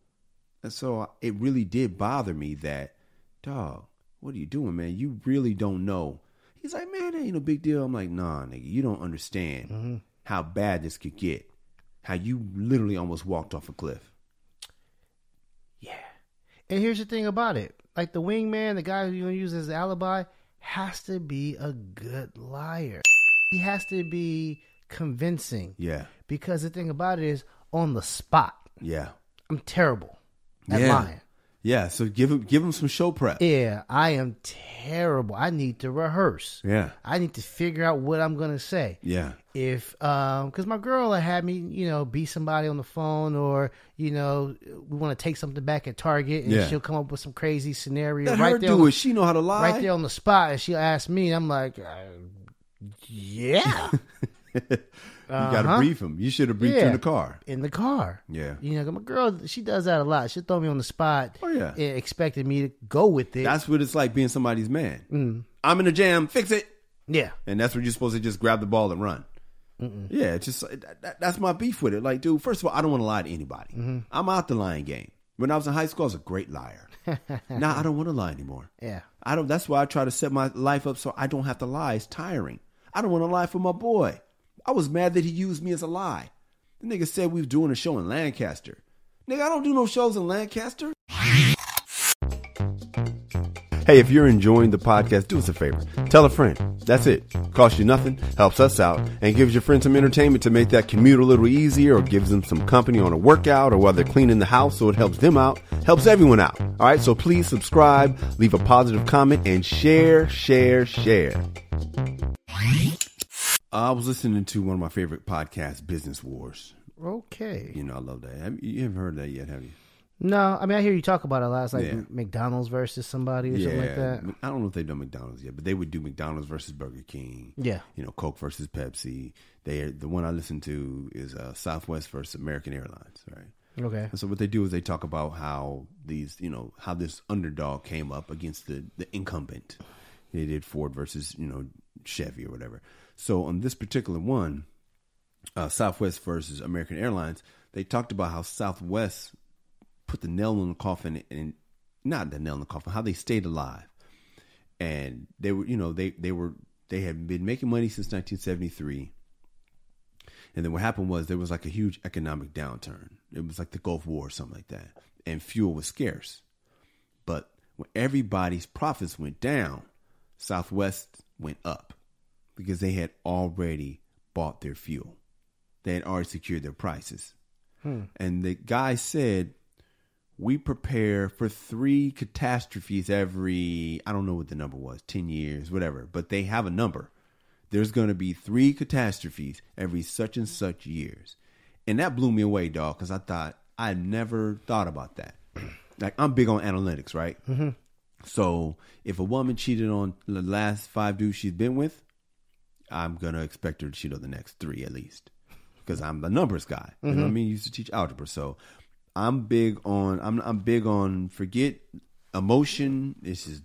And so it really did bother me that, "Dog, what are you doing, man? You really don't know." He's like, "Man, that ain't no big deal." I'm like, "Nah, nigga, you don't understand how bad this could get. How you literally almost walked off a cliff." Yeah. And here's the thing about it. Like the wingman, the guy who you're going to use as an alibi, has to be a good liar. He has to be convincing. Yeah. Because the thing about it is, on the spot. Yeah. I'm terrible at lying. Yeah, so give him some show prep. Yeah, I am terrible. I need to rehearse. Yeah. I need to figure out what I'm going to say. Yeah. Because my girl had me, be somebody on the phone, or, we want to take something back at Target, and she'll come up with some crazy scenario. Let her do it. She know how to lie. Right there on the spot, and she'll ask me, and I'm like, yeah. You got to brief him. You should have briefed in the car. In the car. Yeah. My girl, she does that a lot. She'll throw me on the spot. Oh, yeah. And expecting me to go with it. That's what it's like being somebody's man. I'm in a jam. Fix it. Yeah. And that's when you're supposed to just grab the ball and run. Yeah, it's just that's my beef with it. Like, dude, first of all, I don't want to lie to anybody. I'm out the lying game. When I was in high school, I was a great liar. Now I don't want to lie anymore. Yeah. That's why I try to set my life up so I don't have to lie. It's tiring. I don't want to lie for my boy. I was mad that he used me as a lie. The nigga said we was doing a show in Lancaster. Nigga, I don't do no shows in Lancaster. Hey, if you're enjoying the podcast, do us a favor. Tell a friend. That's it. Costs you nothing, helps us out, and gives your friends some entertainment to make that commute a little easier, or gives them some company on a workout, or while they're cleaning the house, so it helps them out, helps everyone out. All right, so please subscribe, leave a positive comment, and share. I was listening to one of my favorite podcasts, Business Wars. Okay. I love that. You haven't heard that yet, have you? No, I mean, I hear you talk about it a lot. It's like McDonald's versus somebody or something like that. I don't know if they've done McDonald's yet, but they would do McDonald's versus Burger King. Yeah. Coke versus Pepsi. The one I listen to is Southwest versus American Airlines, right? Okay. And so what they do is they talk about how these, how this underdog came up against the incumbent. They did Ford versus, Chevy or whatever. So on this particular one, Southwest versus American Airlines, they talked about how Southwest put the nail in the coffin, and not the nail in the coffin, how they stayed alive. And they were, they had been making money since 1973. And then what happened was there was like a huge economic downturn. It was like the Gulf War or something like that. And fuel was scarce. But when everybody's profits went down, Southwest went up because they had already bought their fuel. They had already secured their prices. And the guy said, we prepare for 3 catastrophes every, I don't know what the number was, 10 years, whatever. But they have a number. There's going to be 3 catastrophes every such and such years. And that blew me away, dog, because I never thought about that. Like, I'm big on analytics, right? Mm-hmm. So if a woman cheated on the last 5 dudes she's been with, I'm going to expect her to cheat on the next 3 at least. Because I'm the numbers guy. You know what I mean? I used to teach algebra. So I'm big on forget emotion.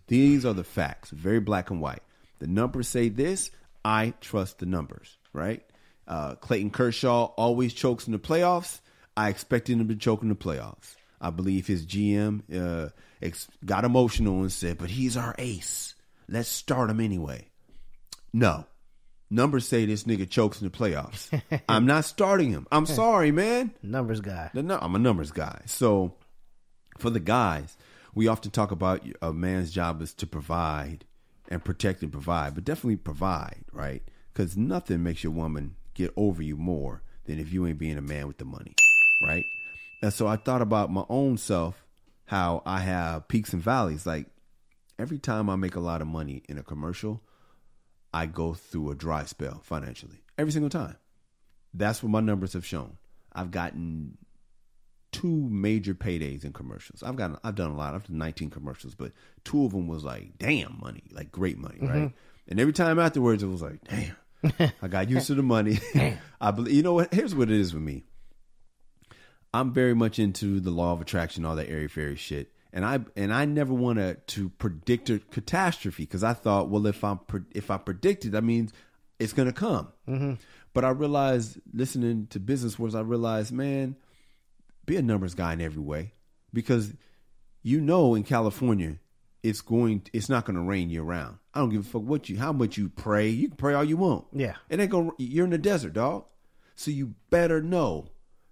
These are the facts. Very black and white. The numbers say this. I trust the numbers, right? Clayton Kershaw always chokes in the playoffs. I expected him to choke in the playoffs. I believe his GM got emotional and said, but he's our ace. Let's start him anyway. No. Numbers say this nigga chokes in the playoffs. I'm not starting him. I'm sorry, man. Numbers guy. I'm a numbers guy. So for the guys, we often talk about a man's job is to provide and protect and provide, but definitely provide, right? Because nothing makes your woman get over you more than if you ain't being a man with the money, right? And so I thought about my own self, how I have peaks and valleys. Like every time I make a lot of money in a commercial, I go through a dry spell financially every single time. That's what my numbers have shown. I've gotten 2 major paydays in commercials. I've done a lot. I've done 19 commercials, but 2 of them was like, damn money, like great money, right? And every time afterwards, it was like, damn, I got used to the money. I believe, you know what? Here's what it is with me. I'm very much into the law of attraction, all that airy fairy shit. And I never wanted to predict a catastrophe because I thought, well, if I predict it, that means it's going to come. Mm-hmm. But I realized, listening to Business Wars, I realized, man, be a numbers guy in every way, because in California, it's not going to rain year round. I don't give a fuck how much you pray. You can pray all you want. Yeah, you're in the desert, dog. So you better know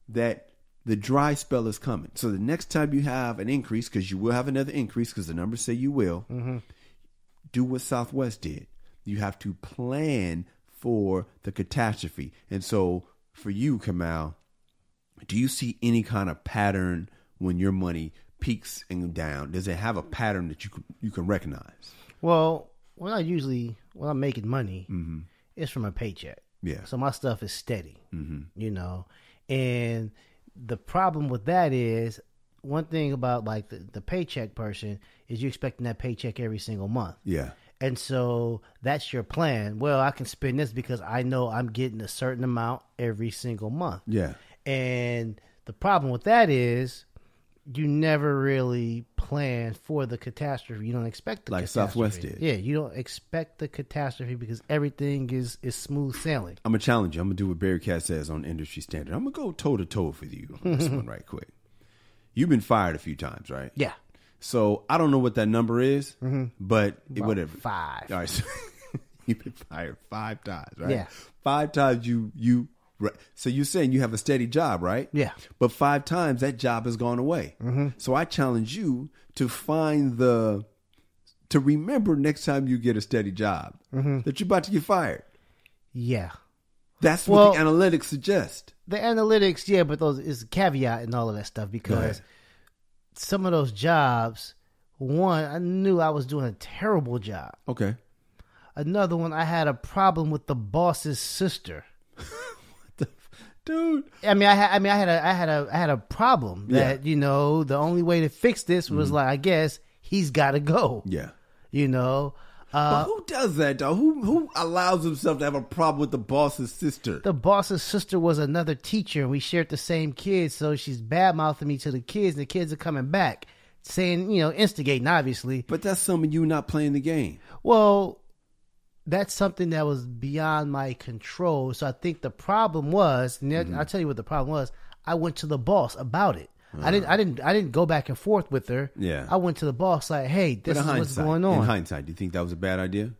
that the dry spell is coming. So the next time you have an increase, because you will have another increase, because the numbers say you will, do what Southwest did. You have to plan for the catastrophe. And so for you, Kamal, do you see any kind of pattern when your money peaks and down? Does it have a pattern that you can recognize? Well, when I'm making money, it's from a paycheck. Yeah. So my stuff is steady, and the problem with that is, one thing about like the paycheck person is you're expecting that paycheck every single month. Yeah. And so that's your plan. Well, I can spend this because I know I'm getting a certain amount every single month. Yeah. And the problem with that is you never really plan for the catastrophe. You don't expect the catastrophe. Like Southwest did. Yeah, you don't expect the catastrophe because everything is smooth sailing. I'm going to challenge you. I'm going to do what Barry Cat says on Industry Standard. I'm going to go toe-to-toe with you on this one right quick. You've been fired a few times, right? Yeah. So I don't know what that number is, but whatever. 5. All right. So you've been fired 5 times, right? Yeah. 5 times you so you're saying you have a steady job, right? Yeah. But 5 times that job has gone away. So I challenge you to to remember next time you get a steady job that you're about to get fired. Yeah. That's what the analytics suggest. The analytics, yeah, but those is a caveat and all of that stuff, because some of those jobs, one, I knew I was doing a terrible job. Okay. Another one, I had a problem with the boss's sister. Dude, I had a problem that the only way to fix this was like, I guess he's got to go. Yeah, But who does that though? Who allows himself to have a problem with the boss's sister? The boss's sister was another teacher, and we shared the same kids, so she's bad mouthing me to the kids, and the kids are coming back saying, instigating, obviously. But that's some of you not playing the game. Well, that's something that was beyond my control. So I think the problem was, and I'll tell you what the problem was. I went to the boss about it. I didn't go back and forth with her. Yeah. I went to the boss like, hey, this is what's going on. In hindsight, do you think that was a bad idea?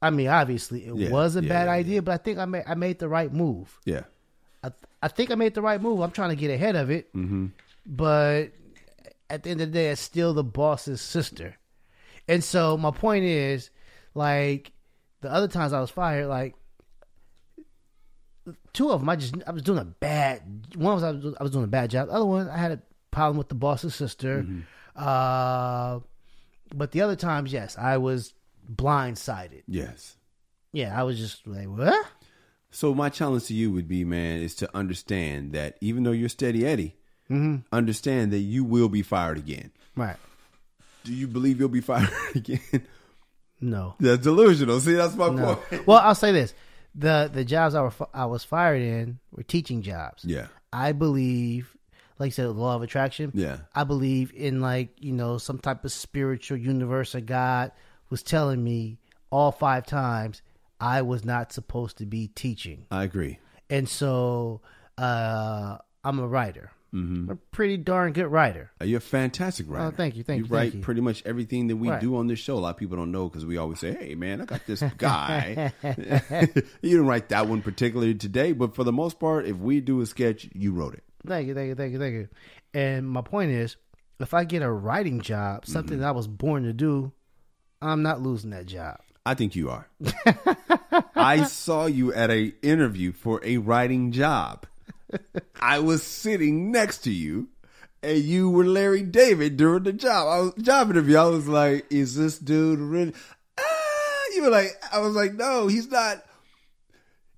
I mean, obviously, it was a bad idea, but I think I made the right move. Yeah. I think I made the right move. I'm trying to get ahead of it. Mm-hmm. But at the end of the day, it's still the boss's sister. And so my point is, like, the other times I was fired, like, two of them, I was doing a bad. One was I was doing a bad job. The other one, I had a problem with the boss's sister. Mm-hmm. But the other times, yes, I was blindsided. Yes. Yeah, I was just like, what? So my challenge to you would be, man, is to understand that even though you're steady Eddie, understand that you will be fired again. Right. Do you believe you'll be fired again? No. That's delusional. See, that's my point. Well, I'll say this. The jobs I was fired in were teaching jobs. Yeah. I believe, like you said, the law of attraction. Yeah. I believe in, like, you know, some type of spiritual universe or God was telling me all 5 times I was not supposed to be teaching. I agree. And so I'm a writer. Mm-hmm. A pretty darn good writer. You're a fantastic writer. Oh, thank you. You write pretty much everything that we do on this show. A lot of people don't know because we always say, hey, man, I got this guy. You didn't write that one particularly today, but for the most part, if we do a sketch, you wrote it. Thank you. And my point is, if I get a writing job, something that I was born to do, I'm not losing that job. I think you are. I saw you at an interview for a writing job. I was sitting next to you, and you were Larry David during the job interview. I was like, "Is this dude really?" You were like, "I was like, no, he's not."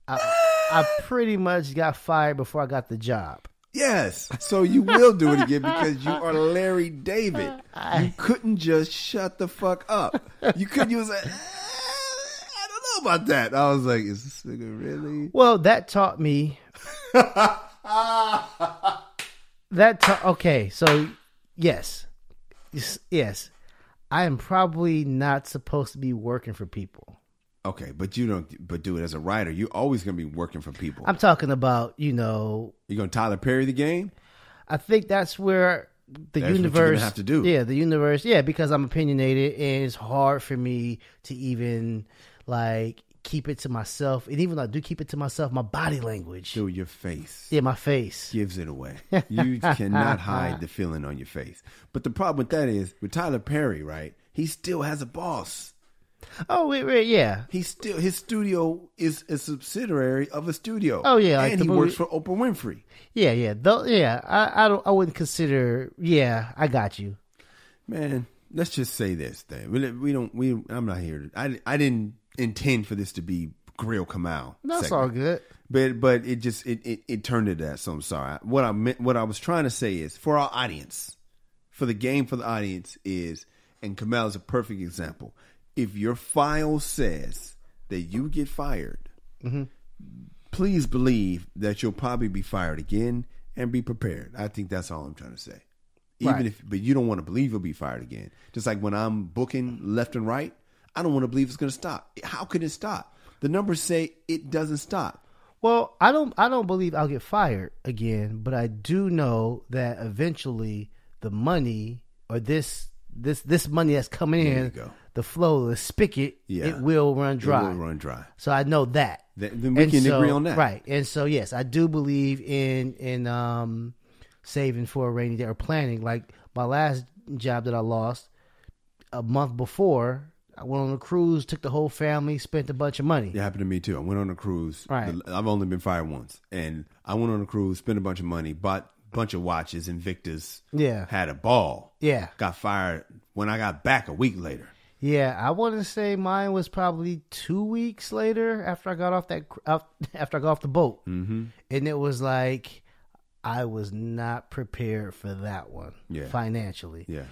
I pretty much got fired before I got the job. Yes, so you will do it again because you are Larry David. You couldn't just shut the fuck up. You couldn't. You was like, I don't know about that. I was like, is this nigga really? Well, that taught me. Okay, so yes, I am probably not supposed to be working for people. Okay, but you don't. But do it as a writer. You're always going to be working for people. I'm talking about, you know. You're going to Tyler Perry the game. I think that's where the universe. What you're going to have to do. Yeah, the universe. Yeah, because I'm opinionated, and it's hard for me to even like keep it to myself. And even though I do keep it to myself, my body language. Dude, your face. Yeah, my face gives it away. You cannot hide the feeling on your face. But the problem with that is with Tyler Perry, right? He still has a boss. Oh, wait, yeah. His studio is a subsidiary of a studio. Oh, yeah, like and he works for Oprah Winfrey. Yeah. I wouldn't consider. Yeah, I got you, man. Let's just say this thing. I'm not here. I didn't intend for this to be Grill Kamau. That's all good. But it just it turned into that. So I'm sorry. What I was trying to say is for our audience, for the game for the audience is, and Kamau is a perfect example. If your file says that you get fired, please believe that you'll probably be fired again and be prepared. I think that's all I'm trying to say. But you don't want to believe you'll be fired again. Just like when I'm booking left and right, I don't want to believe it's going to stop. How could it stop? The numbers say it doesn't stop. Well, I don't believe I'll get fired again, but I do know that eventually the money or this money that's coming in, the flow, the spigot, it will run dry. It will run dry. So I know that. Then we can agree on that. Right. And so, yes, I do believe in saving for a rainy day or planning. Like my last job that I lost, a month before, I went on a cruise, took the whole family, spent a bunch of money. It happened to me too. I went on a cruise. Right. I've only been fired once. And I went on a cruise, spent a bunch of money, bought bunch of watches, Invictus. Yeah. Had a ball. Yeah. Got fired when I got back a week later. Yeah, I want to say mine was probably 2 weeks later after I got off the boat. Mm-hmm. And it was like I was not prepared for that one financially. Yeah.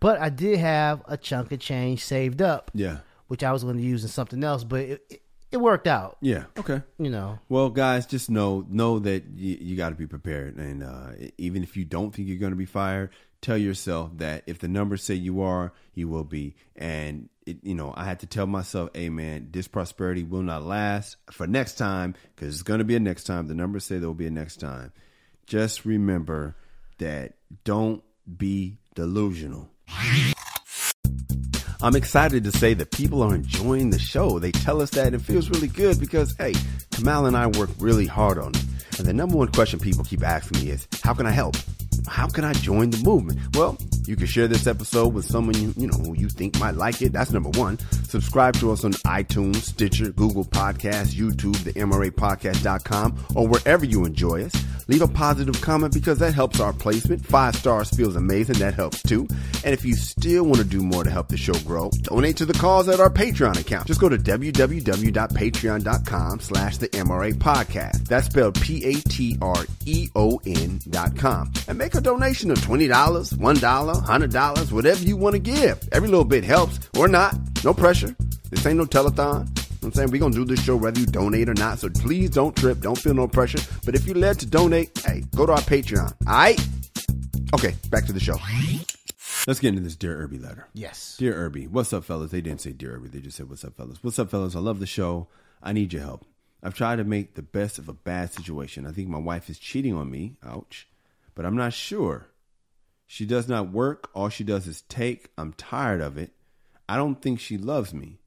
But I did have a chunk of change saved up. Yeah. Which I was going to use in something else, but it worked out. Yeah. Okay. You know. Well, guys, just know that you got to be prepared, and even if you don't think you're going to be fired, tell yourself that if the numbers say you are, you will be. And I had to tell myself, "Hey, man, this prosperity will not last for next time because it's going to be a next time. The numbers say there will be a next time. Just remember that. Don't be delusional." I'm excited to say that people are enjoying the show. They tell us that, and it feels really good because, hey, Kamal and I work really hard on it. And the number one question people keep asking me is, how can I help? How can I join the movement? Well, you can share this episode with someone who you think might like it. That's number one. Subscribe to us on iTunes, Stitcher, Google Podcasts, YouTube, the MRApodcast.com, or wherever you enjoy us. Leave a positive comment because that helps our placement. 5 stars feels amazing. That helps too. And if you still want to do more to help the show grow, donate to the cause at our Patreon account. Just go to www.patreon.com/the MRA Podcast. That's spelled PATREON.com. And make a donation of $20, $1, $100, whatever you want to give. Every little bit helps, or not. No pressure. This ain't no telethon. I'm saying we're going to do this show whether you donate or not. So please don't trip. Don't feel no pressure. But if you're led to donate, hey, go to our Patreon. All right? Okay, back to the show. Let's get into this Dear Erby letter. Yes. Dear Erby. What's up, fellas? They didn't say Dear Erby. They just said, what's up, fellas? What's up, fellas? I love the show. I need your help. I've tried to make the best of a bad situation. I think my wife is cheating on me. Ouch. But I'm not sure. She does not work. All she does is take. I'm tired of it. I don't think she loves me.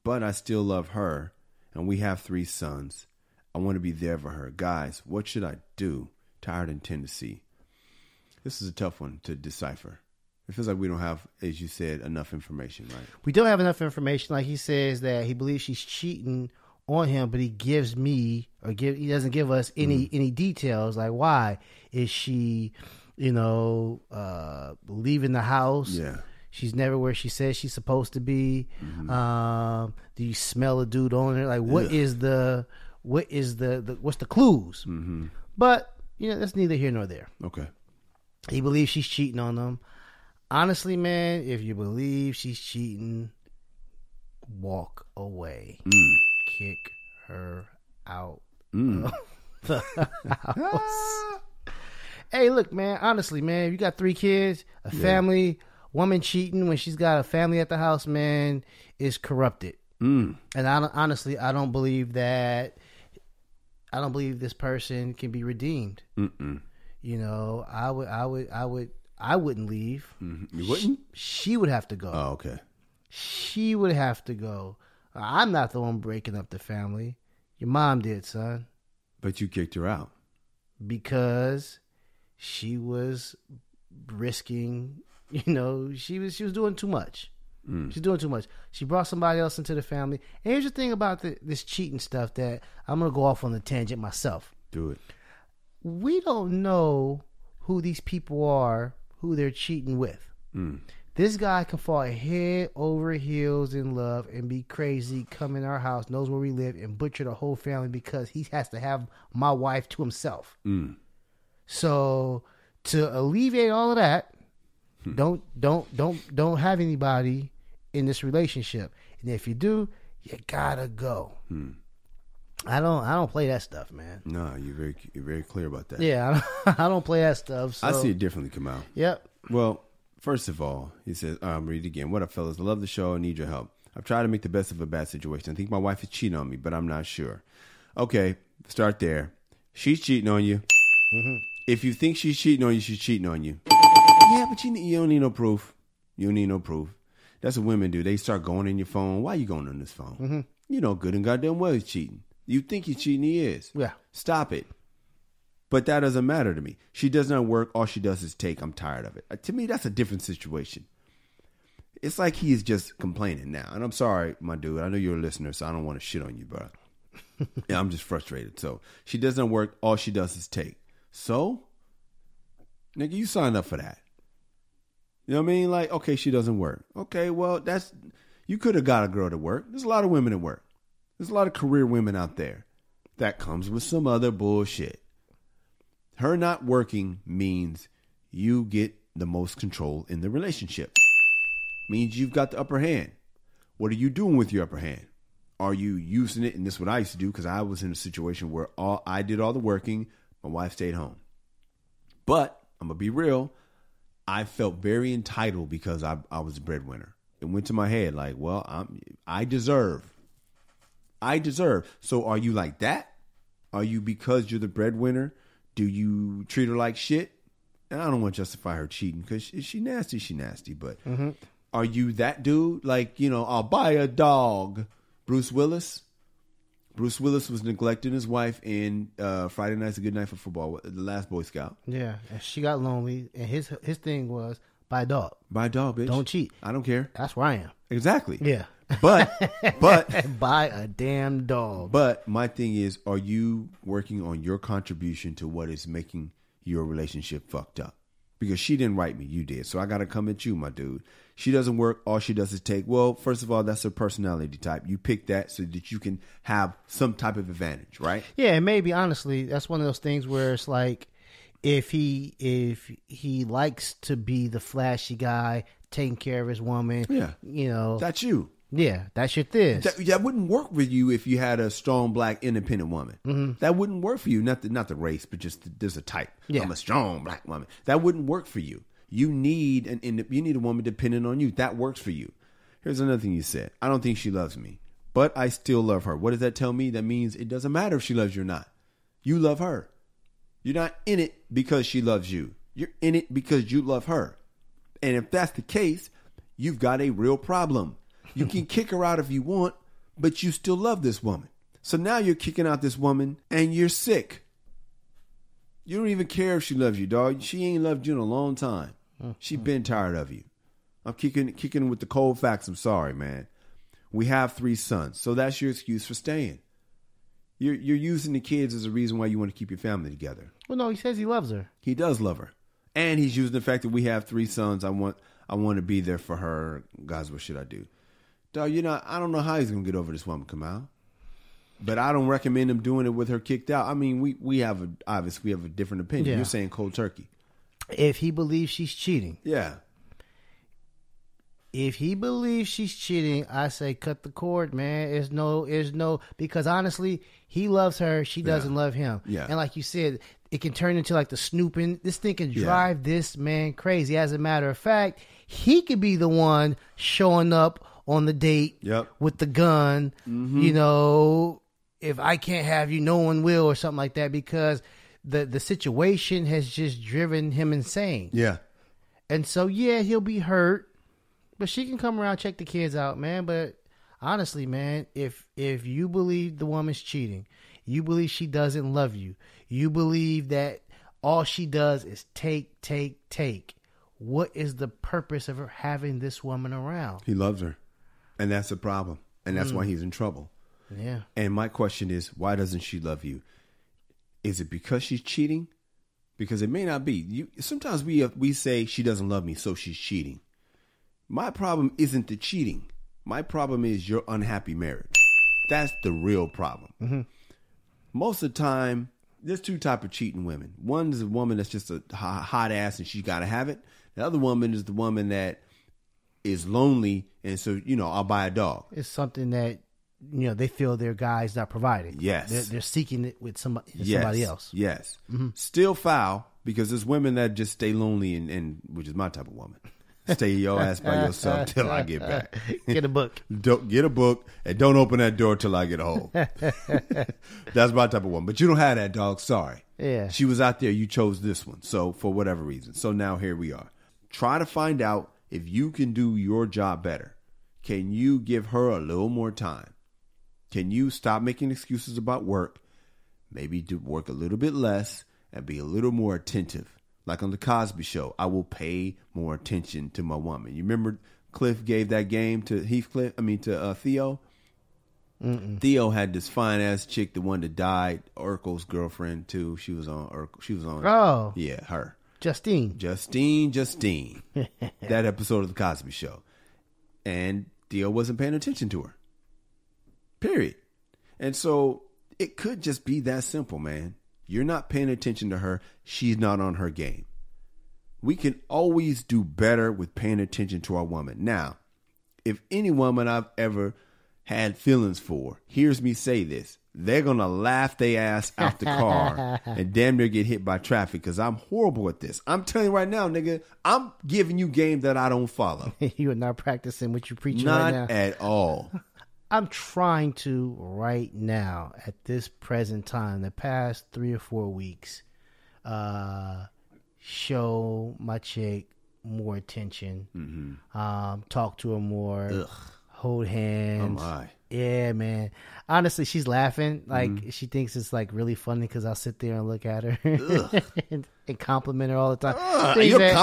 But I still love her, and we have 3 sons. I want to be there for her. Guys, what should I do? Tired in Tennessee. This is a tough one to decipher. It feels like we don't have, as you said, enough information, right? We don't have enough information. Like he says that he believes she's cheating on him, but he doesn't give us any details. Like, why is she, leaving the house? Yeah. She's never where she says she's supposed to be. Mm-hmm. Do you smell a dude on her? Like, what's the clues? Mm-hmm. But that's neither here nor there. Okay. He believes she's cheating on him. Honestly, man, if you believe she's cheating, walk away. Kick her out of the house. Hey, look, man. Honestly, man, you got 3 kids, a family. Woman cheating when she's got a family at the house, man, is corrupted. And I don't believe that. I don't believe this person can be redeemed. Mm-mm. I wouldn't leave. Mm-hmm. You wouldn't? She would have to go. Oh, okay. She would have to go. I'm not the one breaking up the family. Your mom did, son. But you kicked her out because she was risking. She was doing too much. She's doing too much. She brought somebody else into the family. And here's the thing about this cheating stuff that I'm going to go off on the tangent myself. Do it. We don't know who these people are, who they're cheating with. This guy can fall head over heels in love and be crazy, come in our house, knows where we live, and butcher the whole family because he has to have my wife to himself. So to alleviate all of that, don't have anybody in this relationship. And if you do, you gotta go. I don't play that stuff, man. No, you're very clear about that. Yeah, I don't play that stuff. So. I see it differently, Kamal. Yep. Well, first of all, he says, read it again. What up, fellas? I love the show. I need your help. I've tried to make the best of a bad situation. I think my wife is cheating on me, but I'm not sure. Okay, start there. She's cheating on you. Mm-hmm. If you think she's cheating on you, she's cheating on you. Yeah, but you don't need no proof. You don't need no proof. That's what women do. They start going in your phone. Why you going on this phone? Mm-hmm. You know good and goddamn well he's cheating. You think he's cheating, he is. Yeah. Stop it. But that doesn't matter to me. She does not work. All she does is take. I'm tired of it. To me, that's a different situation. It's like he is just complaining now. And I'm sorry, my dude. I know you're a listener, so I don't want to shit on you, bro. Yeah, I'm just frustrated. So she does not work. All she does is take. So, nigga, you signed up for that. You know what I mean? Like, okay, she doesn't work. Okay, well, you could have got a girl to work. There's a lot of women at work. There's a lot of career women out there. That comes with some other bullshit. Her not working means you get the most control in the relationship. Means you've got the upper hand. What are you doing with your upper hand? Are you using it? And this is what I used to do because I was in a situation where I did all the working. My wife stayed home. But I'm going to be real. I felt very entitled because I was a breadwinner. It went to my head like, well, I deserve. So are you like that? Are you, because you're the breadwinner, do you treat her like shit? And I don't want to justify her cheating because she nasty. But Are you that dude? Like, I'll buy a dog. Bruce Willis. Bruce Willis was neglecting his wife in Friday Night's a Good Night for Football, the last Boy Scout. Yeah, and she got lonely, and his thing was buy a dog. Buy a dog, bitch. Don't cheat. I don't care. That's where I am. Exactly. Yeah. But buy a damn dog. But my thing is, are you working on your contribution to what is making your relationship fucked up? Because she didn't write me, you did. So I got to come at you, my dude. She doesn't work. All she does is take. Well, first of all, that's her personality type. You pick that so that you can have some type of advantage, right? Yeah, and maybe honestly, that's one of those things where it's like, if he likes to be the flashy guy, taking care of his woman, that's you. Yeah, that's your thing. That wouldn't work with you if you had a strong black independent woman. Mm-hmm. That wouldn't work for you. Not the race, but just there's a type. Yeah. I'm a strong black woman. That wouldn't work for you. You need a woman dependent on you. That works for you. Here's another thing you said. I don't think she loves me, but I still love her. What does that tell me? That means it doesn't matter if she loves you or not. You love her. You're not in it because she loves you. You're in it because you love her. And if that's the case, you've got a real problem. You can kick her out if you want, but you still love this woman. So now you're kicking out this woman and you're sick. You don't even care if she loves you, dog. She ain't loved you in a long time. She been tired of you. I'm kicking with the cold facts. I'm sorry, man. We have 3 sons, so that's your excuse for staying. You're using the kids as a reason why you want to keep your family together. Well, no, he says he loves her. He does love her. And he's using the fact that we have 3 sons. I want to be there for her. Guys, what should I do? Dog, I don't know how he's going to get over this woman, Kamal. But I don't recommend him doing it with her kicked out. I mean, we have a different opinion. Yeah. You're saying cold turkey. If he believes she's cheating. Yeah. If he believes she's cheating, I say cut the cord, man. There's no, because honestly, he loves her. She doesn't love him. Yeah. And like you said, it can turn into like the snooping. This thing can drive this man crazy. As a matter of fact, he could be the one showing up on the date with the gun. Mm-hmm. If I can't have you, no one will, or something like that, because the situation has just driven him insane. Yeah. And so, he'll be hurt. But she can come around, check the kids out, man. But honestly, man, if you believe the woman's cheating, you believe she doesn't love you, you believe that all she does is take, what is the purpose of her having this woman around? He loves her. And that's the problem. And that's why he's in trouble. Yeah. And my question is, why doesn't she love you? Is it because she's cheating? Because it may not be. Sometimes we say she doesn't love me, so she's cheating. My problem isn't the cheating. My problem is your unhappy marriage. That's the real problem. Mm-hmm. Most of the time, there's 2 types of cheating women. One is a woman that's just a hot ass and she's got to have it. The other woman is the woman that is lonely and so, I'll buy a dog. It's something that, they feel their guy's not providing. Yes. They're seeking it with somebody else. Yes. Mm-hmm. Still foul because there's women that just stay lonely and which is my type of woman. Stay your ass by yourself till I get back. Get a book. Don't get a book and don't open that door till I get home. That's my type of woman. But you don't have that, dog. Sorry. Yeah. She was out there. You chose this one. So for whatever reason. So now here we are. Try to find out if you can do your job better. Can you give her a little more time? Can you stop making excuses about work? Maybe do work a little bit less and be a little more attentive. Like on the Cosby Show, I will pay more attention to my woman. You remember Cliff gave that game to Theo? Mm-mm. Theo had this fine ass chick, the one that died, Urkel's girlfriend too. She was on Urkel. Oh. Yeah, her. Justine. That episode of the Cosby Show. And Theo wasn't paying attention to her. Period. And so it could just be that simple, man. You're not paying attention to her. She's not on her game. We can always do better with paying attention to our woman. Now, if any woman I've ever had feelings for hears me say this, they're going to laugh their ass out the car and damn near get hit by traffic because I'm horrible at this. I'm telling you right now, nigga, I'm giving you game that I don't follow. You are not practicing what you preach right now. Not at all. I'm trying to right now at this present time, the past 3 or 4 weeks, show my chick more attention, talk to her more, hold hands. Oh my. Yeah, man. Honestly, she's laughing. Like, she thinks it's like really funny because I'll sit there and look at her and compliment her all the time.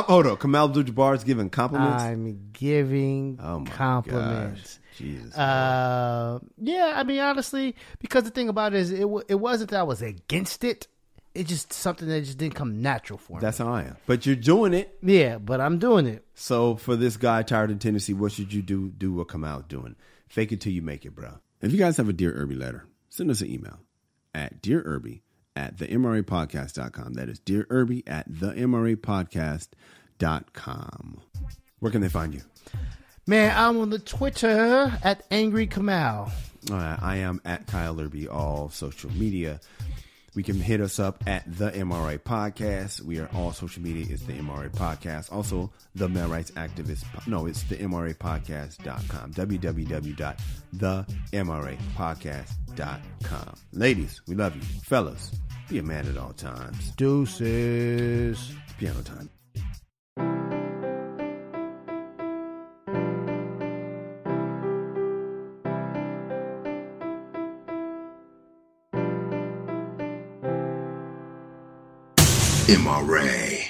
Hold on. Kamal Abdul-Jabbar's giving compliments? I'm giving compliments. Gosh. Jesus. Yeah, I mean, honestly, because the thing about it is it wasn't that I was against it. It's just something that just didn't come natural for me. That's how I am. But you're doing it. Yeah, but I'm doing it. So for this guy tired in Tennessee, what should you do what Kamal doing? Fake it till you make it, bro. If you guys have a Dear Erby letter, send us an email at dearerby@themrapodcast.com. That is dearerby@themrapodcast.com. Where can they find you? Man, I'm on the Twitter at Angry Kamal. I am at Kyle Erby, all social media. We can hit us up at the MRA Podcast. We are all social media. It's the MRA Podcast. Also, the Male Rights Activist. No, it's the MRApodcast.com. www.themrapodcast.com. Ladies, we love you. Fellas, be a man at all times. Deuces. Piano time. MRA.